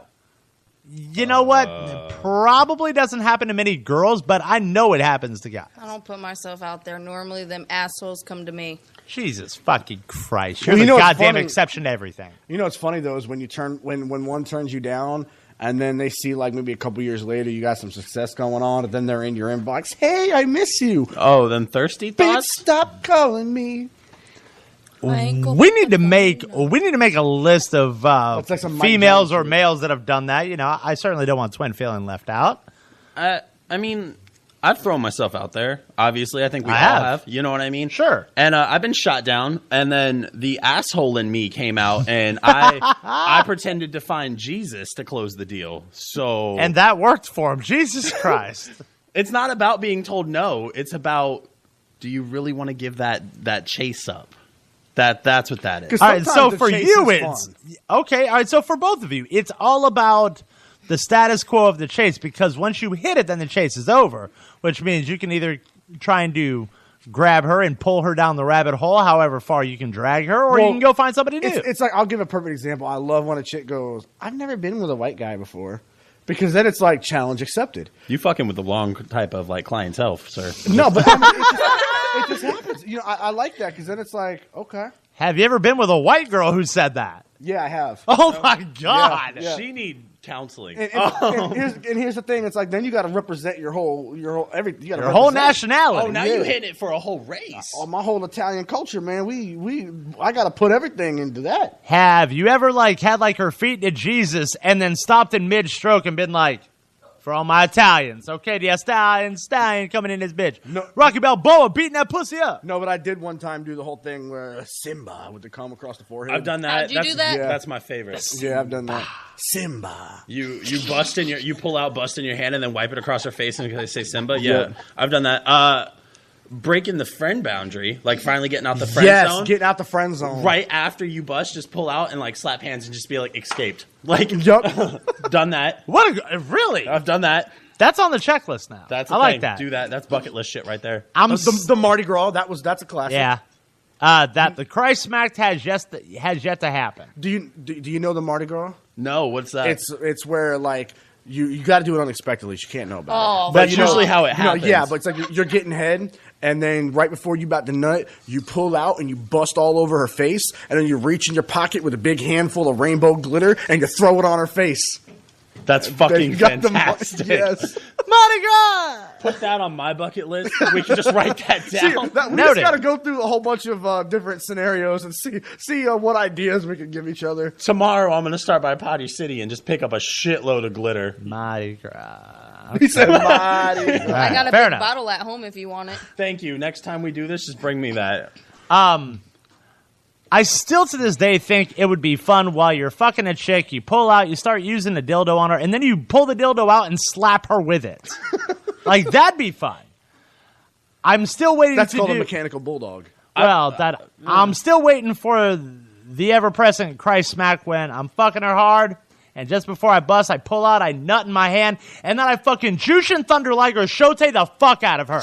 You know what? Probably doesn't happen to many girls, but I know it happens to guys. I don't put myself out there. Normally, them assholes come to me. Jesus fucking Christ. You're Well, the what's goddamn funny? exception to everything. You know what's funny though is when one turns you down, and then they see like maybe a couple years later you got some success going on, and then they're in your inbox. Hey, I miss you. Oh, then thirsty thoughts. Bitch, stop calling me. We need to make a list of like some Mike females Jones or males that have done that. You know, I certainly don't want Twin feeling left out. I mean, I've thrown myself out there. Obviously, I think we all have. have. You know what I mean? Sure. And I've been shot down, and then the asshole in me came out, and I pretended to find Jesus to close the deal. So And that worked for him. Jesus Christ. it's not about being told no. It's about, do you really want to give that chase up? That's what that is. All right, so the for chase you, is it's fun. okay. All right, so for both of you, it's all about the status quo of the chase, because once you hit it, then the chase is over, which means you can either try and grab her and pull her down the rabbit hole, however far you can drag her, or you can go find somebody new. It's like, I'll give a perfect example. I love when a chick goes, I've never been with a white guy before. Because then it's like challenge accepted. You fucking with the wrong type of like clientele, sir. No, but I mean, it just happens. You know, I like that because then it's like, okay. Have you ever been with a white girl who said that? Yeah, I have. Oh my God. Yeah. She need counseling. And here's the thing. It's like, then you got to represent your whole everything. You Your whole nationality. Oh, now you hit it for a whole race. Oh, my whole Italian culture, man. I got to put everything into that. Have you ever had her feet to Jesus and then stopped in mid-stroke and been like, for all my Italians, okay, the stallion coming in this bitch. No. Rocky Balboa beating that pussy up. No, but I did one time do the whole thing where Simba with the comb across the forehead. I've done that. How'd you do that? Yeah. That's my favorite. Yeah, I've done that. Simba. You pull out, bust in your hand, and then wipe it across her face and they say Simba. Yeah, Yeah. I've done that. Breaking the friend boundary, like finally getting out the friend zone. Getting out the friend zone. Right after you bust, just pull out and like slap hands and just be like escaped. Like, done that. Really? I've done that. That's on the checklist now. That's I a like thing. that. Do that. That's bucket list shit right there. The Mardi Gras, that's a classic. Yeah. That the Christ smacked has yet to happen. Do you know the Mardi Gras? No, what's that? It's where like you got to do it unexpectedly. You can't know about Oh, it. That's usually how it happens. Yeah, but it's like you're getting head, and then right before you about to nut, you pull out and you bust all over her face, and then you reach in your pocket with a big handful of rainbow glitter and you throw it on her face. That's fucking You got the fantastic. yes. Mardi Gras! Put that on my bucket list. We can just write that down. We just got to go through a whole bunch of different scenarios and see what ideas we can give each other. Tomorrow, I'm going to start by Potty City and just pick up a shitload of glitter. Mardi Gras. He said Mardi Gras. I got a Fair big enough. bottle at home if you want it. Thank you. Next time we do this, just bring me that. I still to this day think it would be fun while you're fucking a chick, you pull out, you start using the dildo on her, and then you pull the dildo out and slap her with it. Like, that'd be fun. I'm still waiting That's to called do... a mechanical bulldog. Well, I'm still waiting for the ever-present Christ smack when I'm fucking her hard, and just before I bust, I pull out, I nut in my hand, and then I fucking Jushin Thunder Liger Shote the fuck out of her.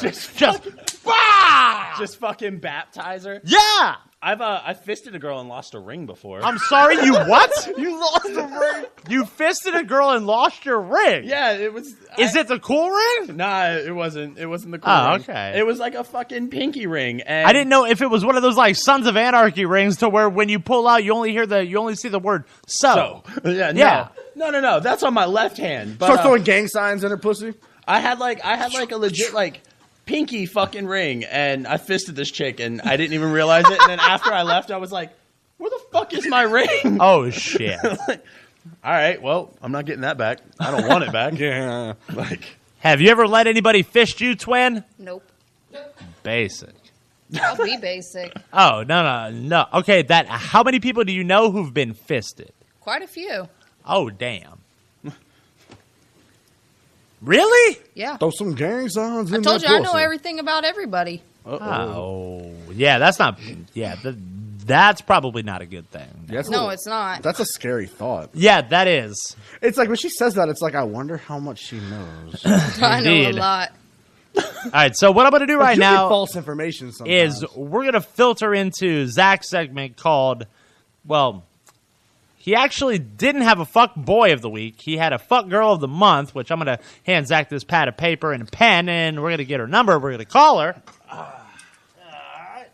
Just fucking baptize her. Yeah! I fisted a girl and lost a ring before. I'm sorry, you what? You lost a ring. You fisted a girl and lost your ring. Yeah, it was. Is it the cool ring? Nah, it wasn't. It wasn't the cool Oh, ring. okay. It was like a fucking pinky ring. And I didn't know if it was one of those like Sons of Anarchy rings to where when you pull out, you only see the word so. Yeah, Yeah. No. That's on my left hand. But, Start throwing gang signs in her pussy. I had like a legit like pinky fucking ring, and I fisted this chick, and I didn't even realize it. And then after I left, I was like, "Where the fuck is my ring?" Oh shit! Like, all right, well, I'm not getting that back. I don't want it back. Yeah. Like, Have you ever let anybody fist you, twin? Nope. Basic. I'll be basic. Oh no. Okay, how many people do you know who've been fisted? Quite a few. Oh damn. Really? Yeah. Throw some gang signs in I told that you I know pussy. everything about everybody. Oh yeah, that's not. Yeah, that's probably not a good thing. No, it's not. That's a scary thought. Yeah, that is. It's like when she says that, it's like, I wonder how much she knows. I know a Indeed. lot. All right, so what I'm going to do right You get now false information sometimes. is we're going to filter into Zach's segment called, well, he actually didn't have a fuck boy of the week. He had a fuck girl of the month, which I'm going to hand Zach this pad of paper and a pen, and we're going to get her number. We're going to call her.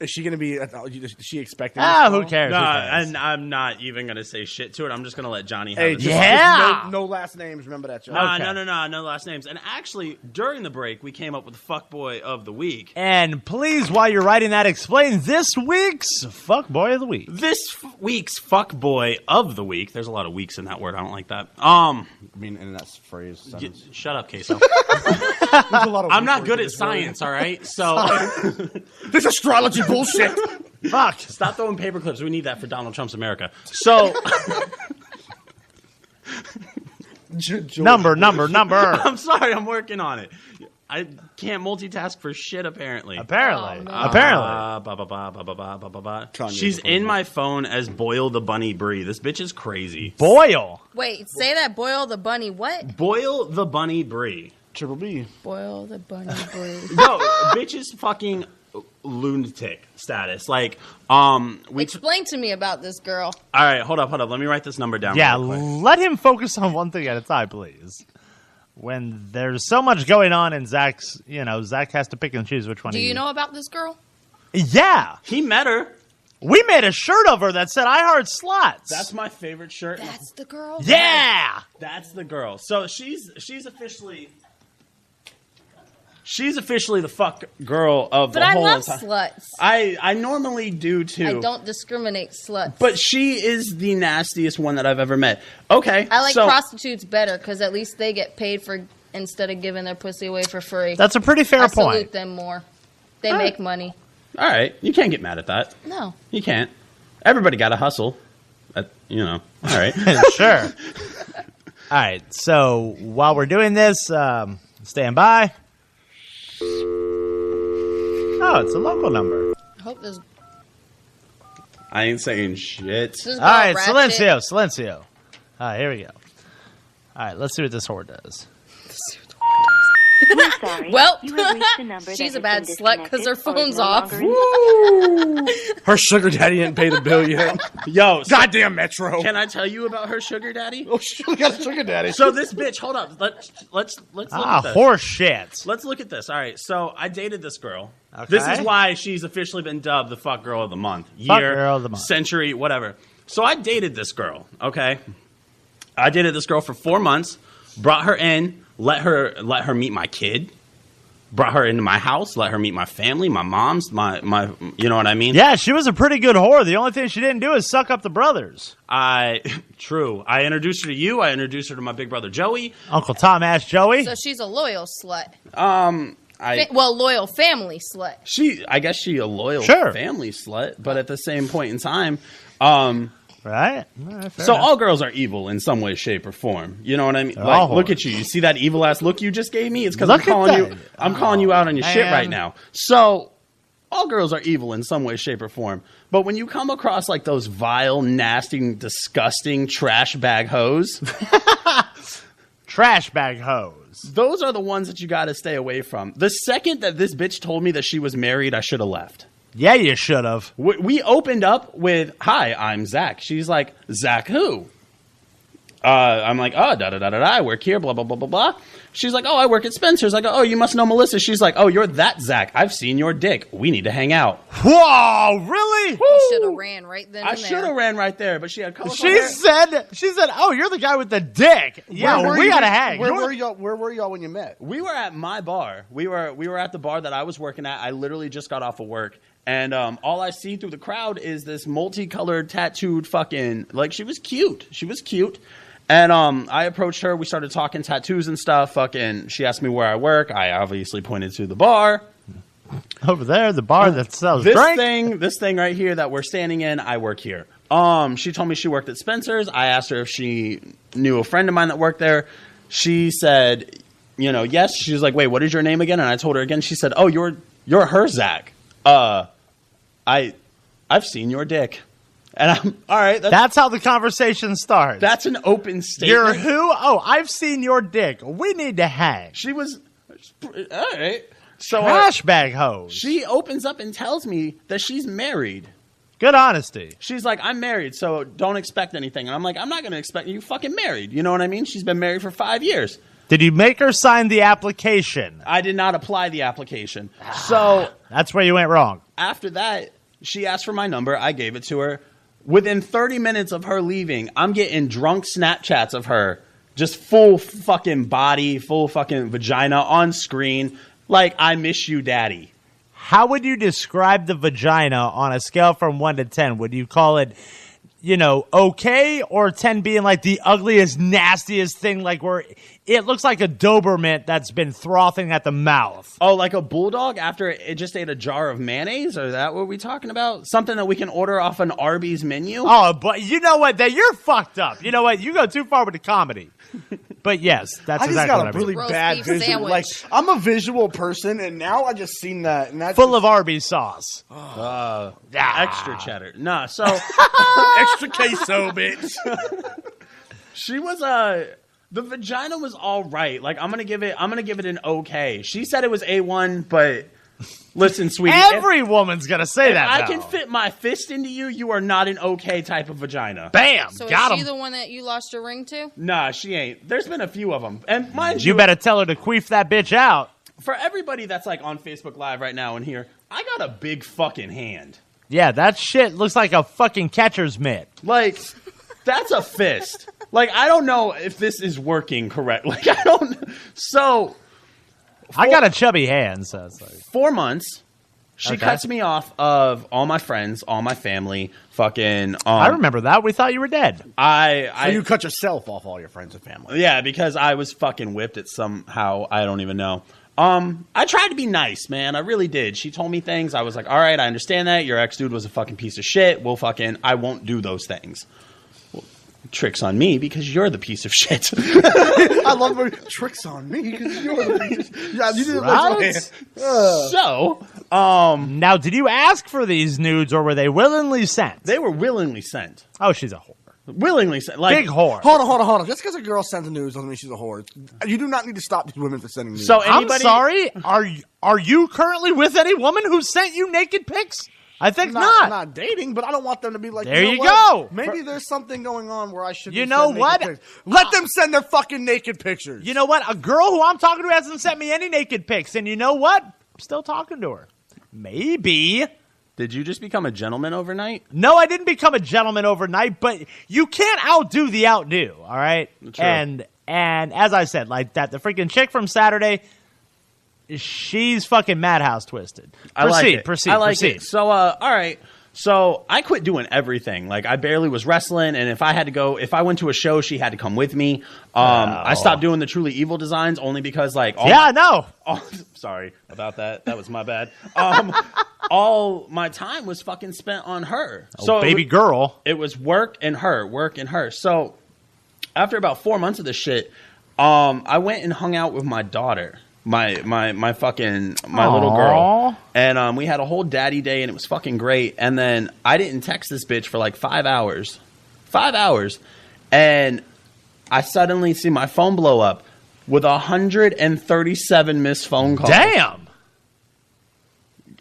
Is she going to be? Is she expecting? Who cares? No, Who cares? and I'm not even going to say shit to it. I'm just going to let Johnny have Hey, it. just no last names. Remember that, John. No last names. And actually, during the break, we came up with the fuckboy of the week. And please, while you're writing that, explain this week's fuckboy of the week. This week's fuckboy of the week. There's a lot of weeks in that word. I don't like that. I mean, in that phrase. Shut up, Queso. I'm not good at science, all right? So this astrology bullshit. Fuck. Stop throwing paper clips. We need that for Donald Trump's America. So Number. I'm sorry, I'm working on it. I can't multitask for shit, apparently. Apparently. She's in my phone as Boyle the Bunny Brie. This bitch is crazy. Boyle? Wait, say that. Boyle the bunny what? Boyle the Bunny Brie. Triple B. Boyle the bunny Brie. No, bitch is fucking lunatic status. Like, Explain to me about this girl. All right, hold up. Let me write this number down. Yeah, real quick. let him focus on one thing at a time, please. When there's so much going on and Zach has to pick and choose which one. Do you know about this girl? Yeah. He met her. We made a shirt of her that said I Heart Sluts. That's my favorite shirt. That's the girl? Yeah. That's the girl. So she's officially the fuck girl of the whole But I love time. sluts. I normally do too. I don't discriminate sluts. But she is the nastiest one that I've ever met. Okay. I like so, prostitutes better because at least they get paid for instead of giving their pussy away for free. That's a pretty fair I point. salute them more. They make money. All right. You can't get mad at that. No. You can't. Everybody got to hustle. All right. Sure. All right. So while we're doing this, stand by. Oh, it's a local number. I hope this. I ain't saying shit. All right, Silencio. All right, here we go. All right, let's see what this whore does. We're sorry. Well, you have reached a number she's that a bad has been slut because her disconnected or is phone's no off. longer in- Her sugar daddy didn't pay the bill yet. Yo, goddamn Metro. Can I tell you about her sugar daddy? Oh, she got a sugar daddy. So this bitch, hold up. Let's look at this. Horse shit. Let's look at this. All right, so I dated this girl. Okay. This is why she's officially been dubbed the fuck girl of the month. Fuck girl of the month. Century, whatever. So I dated this girl, okay? I dated this girl for 4 months, brought her in, let her meet my kid, brought her into my house, let her meet my family, my mom's, my you know what I mean? Yeah, she was a pretty good whore. The only thing she didn't do is suck up the brothers. True. I introduced her to you. I introduced her to my big brother Joey. Uncle Tom asked Joey. So she's a loyal slut. Loyal family slut. I guess she a loyal family slut, but at the same point in time, right? So all girls are evil in some way, shape, or form. You know what I mean? Like, look at you. You see that evil ass look you just gave me? It's because I'm calling you out on your shit right now. So all girls are evil in some way, shape, or form. But when you come across like those vile, nasty, disgusting trash bag hoes, those are the ones that you got to stay away from. The second that this bitch told me that she was married, I should have left. Yeah, you should have. We opened up with, "Hi, I'm Zach." She's like, "Zach who?" I'm like, "Oh, da-da-da-da-da, I work here, blah, blah, blah, blah, blah." She's like, "Oh, I work at Spencer's." I go, "Oh, you must know Melissa." She's like, "Oh, you're that Zach. I've seen your dick. We need to hang out." Whoa, really? You should have ran right then. I should have ran right there, but she had colorful She hair. said, "Oh, you're the guy with the dick." Yeah, we gotta hang. Where were y'all when you met? We were at my bar. We were at the bar that I was working at. I literally just got off of work. And all I see through the crowd is this multicolored, tattooed fucking... Like, she was cute. And I approached her. We started talking tattoos and stuff. Fucking, she asked me where I work. I obviously pointed to the bar. Over there, the bar that sells this drink. This thing right here that we're standing in, I work here. She told me she worked at Spencer's. I asked her if she knew a friend of mine that worked there. She said, yes. She was like, "Wait, what is your name again?" And I told her again. She said, "Oh, you're her Zach. I've seen your dick." And I'm all right. That's how the conversation starts. That's an open statement. You're who? Oh, I've seen your dick. We need to hang. She was all right. So trash bag hose. She opens up and tells me that she's married. Good honesty. She's like, "I'm married, so don't expect anything." And I'm like, "I'm not going to expect you fucking married." You know what I mean? She's been married for 5 years. Did you make her sign the application? I did not apply the application. So that's where you went wrong. After that, she asked for my number. I gave it to her. Within 30 minutes of her leaving, I'm getting drunk Snapchats of her. Just full fucking body, full fucking vagina on screen. Like, I miss you, daddy. How would you describe the vagina on a scale from 1 to 10? Would you call it, okay, or 10 being like the ugliest, nastiest thing, like where it looks like a Doberman that's been frothing at the mouth? Oh, like a bulldog after it just ate a jar of mayonnaise? Or is that what we're talking about? Something that we can order off an Arby's menu? Oh, but you know what? You're fucked up. You know what? You go too far with the comedy. But yes, that's I just exactly got what a really Roast bad beef visual. sandwich. Like, I'm a visual person, and now I just seen that. And that's full of Arby's sauce. Extra cheddar. Nah, so... extra queso, bitch. She was the vagina was all right. Like, I'm gonna give it an okay. She said it was A1, but listen, sweetie, every woman's gonna say if that. I though. can fit my fist into you, you are not an okay type of vagina. Bam, So got is she him. the one that you lost your ring to? Nah, she ain't. There's been a few of them, and mind you, You better tell her to queef that bitch out. for everybody that's like on Facebook Live right now and here, I got a big fucking hand. Yeah, that shit looks like a fucking catcher's mitt. Like, that's a fist. Like, I don't know if this is working correct. Like, I don't. So, I got a chubby hand, so it's like 4 months. She Okay. cuts me off of all my friends, all my family. Fucking. I remember that. We thought you were dead. So you cut yourself off all your friends and family. Yeah, because I was fucking whipped at somehow. I don't even know. I tried to be nice, man. I really did. She told me things. I was like, all right, I understand that. Your ex-dude was a fucking piece of shit. I won't do those things. Well, tricks on me because you're the piece of shit. I love when tricks on me because you're the piece of yeah, you did Right? So, now, did you ask for these nudes or were they willingly sent? They were willingly sent. Oh, she's a whore. Willingly sent. Like, big whore. Hold on. Just because a girl sends the news doesn't mean she's a whore. You do not need to stop these women from sending news. So I'm sorry. Are you currently with any woman who sent you naked pics? I think not. I'm not dating, but I don't want them to be like, There you know you what? go. Maybe there's something going on where I should. You know what? Let them send their fucking naked pictures. You know what? A girl who I'm talking to hasn't sent me any naked pics, and you know what? I'm still talking to her. Maybe. Did you just become a gentleman overnight? No, I didn't become a gentleman overnight, but you can't outdo the outdo, all right? True. And as I said, like that, the freaking chick from Saturday, she's fucking madhouse twisted. I like it. Proceed. I like it. So, all right. So I quit doing everything. Like, I barely was wrestling, and if I went to a show, she had to come with me. I stopped doing the Truly Evil designs only because, like, sorry about that. That was my bad. All my time was fucking spent on her. So baby girl. It was work and her. So after about 4 months of this shit, I went and hung out with my daughter. My little girl, and we had a whole daddy day, and it was fucking great. And then I didn't text this bitch for like 5 hours, and I suddenly see my phone blow up with 137 missed phone calls. Damn.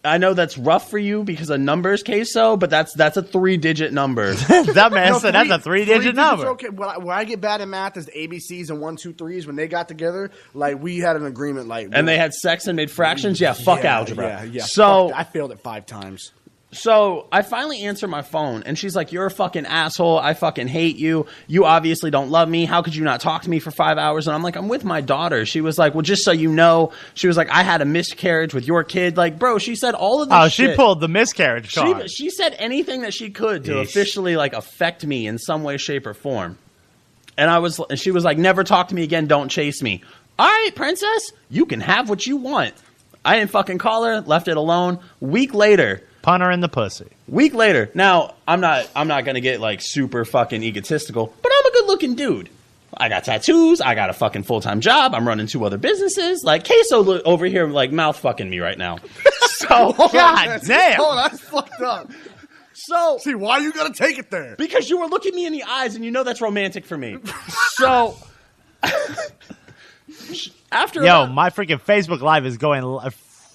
I know that's rough for you because of numbers, queso, but that's a 3-digit number. That man said that's a 3-digit number. Okay, when I get bad at math, is the ABCs and 1, 2, 3s. When they got together, like we had an agreement, like and they had sex and made fractions. Yeah, fuck algebra. Yeah. So I failed it 5 times. So I finally answer my phone, and she's like, "You're a fucking asshole. I fucking hate you. You obviously don't love me. How could you not talk to me for 5 hours?" And I'm like, "I'm with my daughter." She was like, "Well, just so you know," she was like, "I had a miscarriage with your kid." Like, bro, she said all of this shit. She pulled the miscarriage card. She said anything that she could to officially, like, affect me in some way, shape, or form. And she was like, "Never talk to me again. Don't chase me." All right, princess, you can have what you want. I didn't fucking call her, left it alone. Week later. Punter in the pussy. Week later. Now, I'm not going to get, like, super fucking egotistical, but I'm a good-looking dude. I got tattoos. I got a fucking full-time job. I'm running 2 other businesses. Like, Queso over here, like, mouth-fucking me right now. So, God damn. Oh, that's fucked up. So, see, why you got to take it there? Because you were looking me in the eyes, and you know that's romantic for me. So, after my freaking Facebook Live is going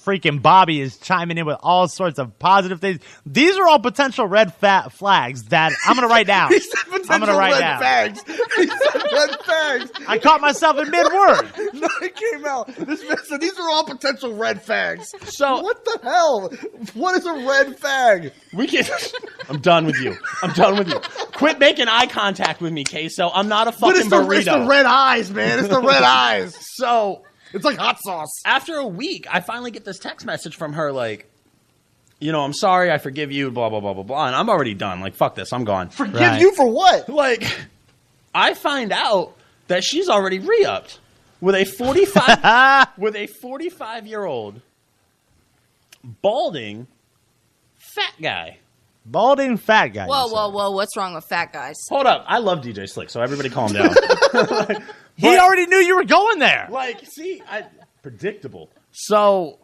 freaking Bobby is chiming in with all sorts of positive things. These are all potential red flags that I'm going to write down. He said I'm going to write red down. Fags. He said red fags. I caught myself in mid-word. No, it came out. This man said these are all potential red fags. So what the hell? What is a red fag? We can. I'm done with you. I'm done with you. Quit making eye contact with me, Queso. I'm not a fucking burrito. It's the red eyes, man. It's the red eyes. So it's like hot sauce. After a week, I finally get this text message from her like, I'm sorry, I forgive you, blah, blah, blah, blah, blah. And I'm already done. Like, fuck this, I'm gone. Forgive you for what? Like, I find out that she's already re-upped with a 45-year-old balding fat guy. Balding fat guy. Whoa. What's wrong with fat guys? Hold up. I love DJ Slick, so everybody calm down. He already knew you were going there. Like, see, predictable. So,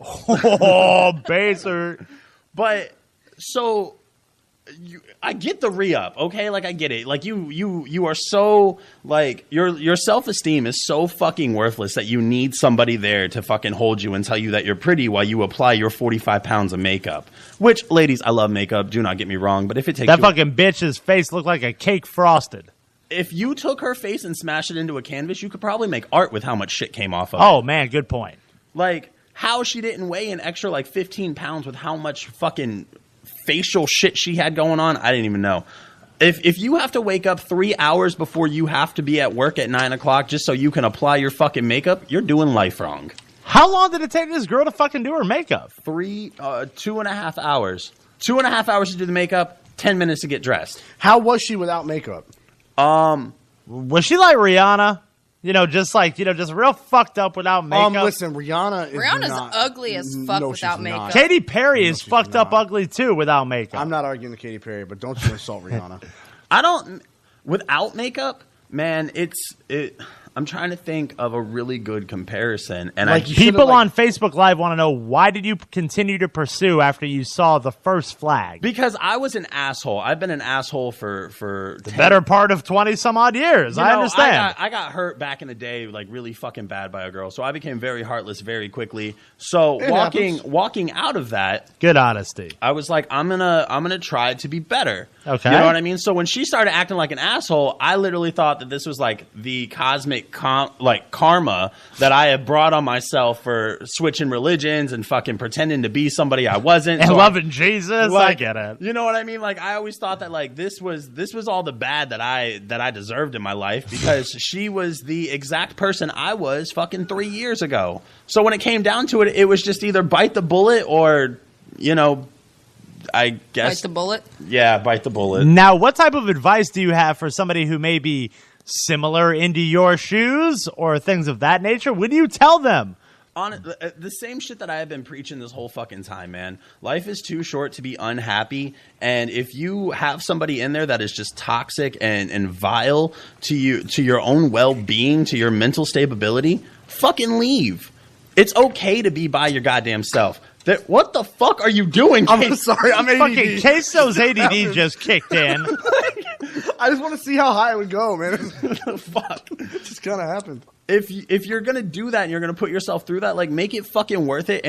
baser. But so I get the re-up, okay? Like I get it. Like you are so like your self-esteem is so fucking worthless that you need somebody there to fucking hold you and tell you that you're pretty while you apply your 45 pounds of makeup. Which, ladies, I love makeup. Do not get me wrong, but if it takes that fucking bitch's face looked like a cake frosted. If you took her face and smashed it into a canvas, you could probably make art with how much shit came off of it. Oh man, good point. Like how she didn't weigh an extra like 15 pounds with how much fucking facial shit she had going on, I didn't even know. If you have to wake up 3 hours before you have to be at work at 9 o'clock just so you can apply your fucking makeup, you're doing life wrong. How long did it take this girl to fucking do her makeup? 2.5 hours. 2.5 hours to do the makeup, 10 minutes to get dressed. How was she without makeup? Was she like Rihanna? Just real fucked up without makeup. Listen, Rihanna's ugly as fuck without makeup. Katy Perry is fucked up ugly too without makeup. I'm not arguing with Katy Perry, but don't you insult Rihanna. Without makeup, man, I'm trying to think of a really good comparison. And like people on Facebook Live want to know, why did you continue to pursue after you saw the first flag? Because I was an asshole. I've been an asshole for the better part of 20 some odd years. I understand. I got hurt back in the day, like really fucking bad by a girl. So I became very heartless very quickly. So walking out of that, good honesty, I was like, I'm gonna try to be better. Okay, you know what I mean? So when she started acting like an asshole, I literally thought that this was like the cosmic karma that I had brought on myself for switching religions and fucking pretending to be somebody I wasn't. And loving Jesus. I get it. You know what I mean? Like I always thought that like this was all the bad that I deserved in my life because she was the exact person I was fucking 3 years ago. So when it came down to it, it was just either bite the bullet or, I guess. Bite the bullet? Yeah, bite the bullet. Now, what type of advice do you have for somebody who may be similar into your shoes or things of that nature? What do you tell them? The same shit that I have been preaching this whole fucking time, man. Life is too short to be unhappy, and if you have somebody in there that is just toxic and vile to your own well-being, to your mental stability, fucking leave. It's okay to be by your goddamn self. What the fuck are you doing? I'm sorry, I'm ADD. Fucking Queso's ADD just kicked in. I just want to see how high it would go, man. Fuck. It just kind of happened. If you're gonna do that and you're gonna put yourself through that, like make it fucking worth it.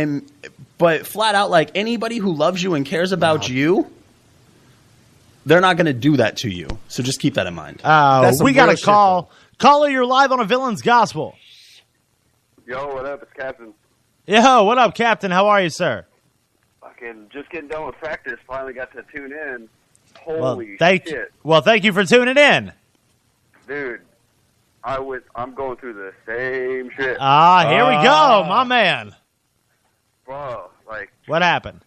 But flat out, like anybody who loves you and cares about you, they're not gonna do that to you. So just keep that in mind. We got a call. Caller, you're live on A Villain's Gospel. Yo, what up? It's Captain. Yo, what up, Captain? How are you, sir? Fucking just getting done with practice. Finally got to tune in. Holy shit. Well, thank you for tuning in. Dude, I'm going through the same shit. Here we go, my man. Bro, like. What happened?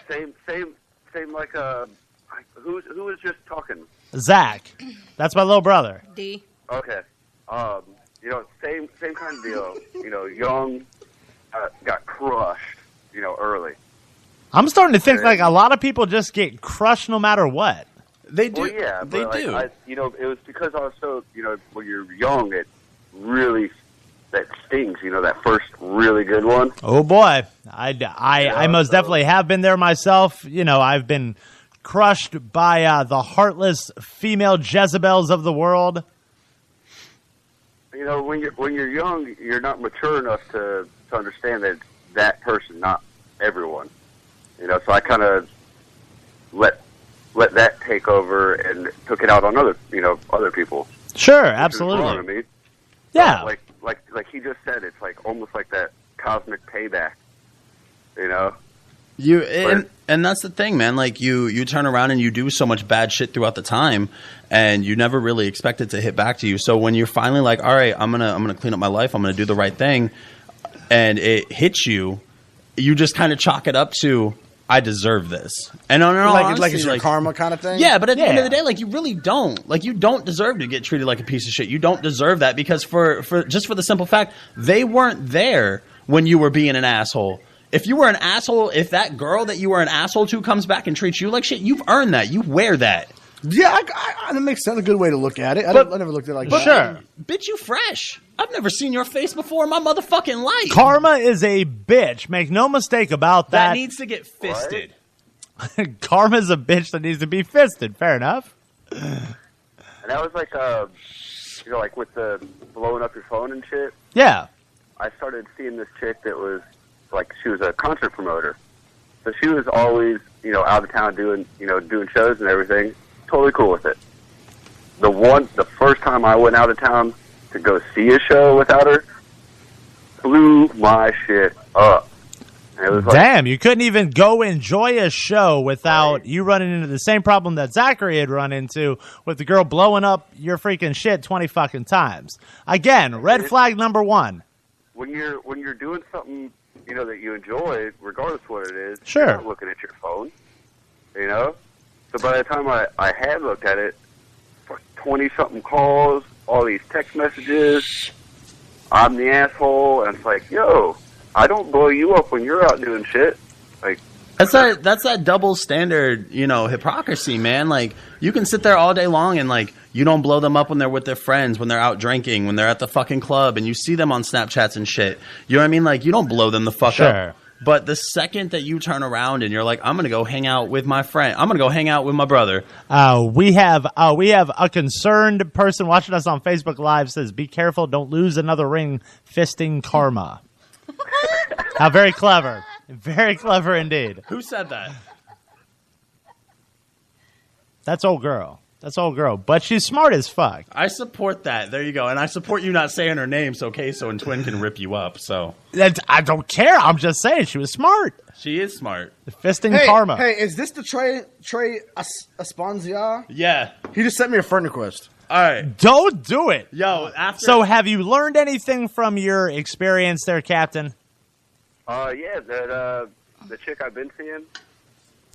Same like who was just talking? Zach. That's my little brother. D. Okay. Same kind of deal. Young, got crushed, early. I'm starting to think like a lot of people just get crushed no matter what. They do. Well, yeah, they do. It was because I was so, when you're young, it really, that stings, that first really good one. Oh, boy. I most definitely have been there myself. I've been crushed by the heartless female Jezebels of the world. When you're young, you're not mature enough to understand that person, not everyone. You know, so I kind of let that take over and took it out on other people. Sure, Which is absolutely. wrong to me. Yeah. Like he just said, it's like almost like that cosmic payback. You know. And that's the thing, man. Like you turn around and you do so much bad shit throughout the time, and you never really expect it to hit back to you. So when you're finally like, all right, I'm gonna clean up my life, I'm gonna do the right thing, and it hits you, you just kind of chalk it up to, I deserve this. And on like it's your karma kind of thing. Yeah, but at the end of the day, like you really don't. Like you don't deserve to get treated like a piece of shit. You don't deserve that because for the simple fact they weren't there when you were being an asshole. If you were an asshole, if that girl that you were an asshole to comes back and treats you like shit, you've earned that. You wear that. Yeah, that makes sense. A good way to look at it. I never looked at it like that. Sure. Bitch, you fresh. I've never seen your face before in my motherfucking life. Karma is a bitch. Make no mistake about that. That needs to get fisted. Karma is a bitch that needs to be fisted. Fair enough. And that was like, like with the blowing up your phone and shit. Yeah. I started seeing this chick that was like, she was a concert promoter. So she was always, out of town doing shows and everything. Totally cool with it. The first time I went out of town to go see a show without her, blew my shit up. And it was like, damn, you couldn't even go enjoy a show without you running into the same problem that Zachary had run into with the girl blowing up your freaking shit 20 fucking times. Again, red flag number one. When you're doing something, that you enjoy, regardless of what it is, sure, you're not looking at your phone, So by the time I had looked at it, 20-something calls, all these text messages, I'm the asshole, and it's like, yo, I don't blow you up when you're out doing shit. Like, that's that double standard, hypocrisy, man. Like, you can sit there all day long and, like, you don't blow them up when they're with their friends, when they're out drinking, when they're at the fucking club, and you see them on Snapchats and shit. You know what I mean? Like, you don't blow them the fuck up. But the second that you turn around and you're like, I'm going to go hang out with my friend, I'm going to go hang out with my brother. We have a concerned person watching us on Facebook Live says, be careful, don't lose another ring fisting karma. How very clever. Very clever indeed. Who said that? That's old girl. But she's smart as fuck. I support that. There you go. And I support you not saying her name so Queso and Twin can rip you up. So I don't care. I'm just saying she was smart. She is smart. Fisting karma. Hey, is this the Trey Esponzia? Yeah. He just sent me a friend request. All right. Don't do it. Yo, after. So have you learned anything from your experience there, Captain? Yeah, the chick I've been seeing,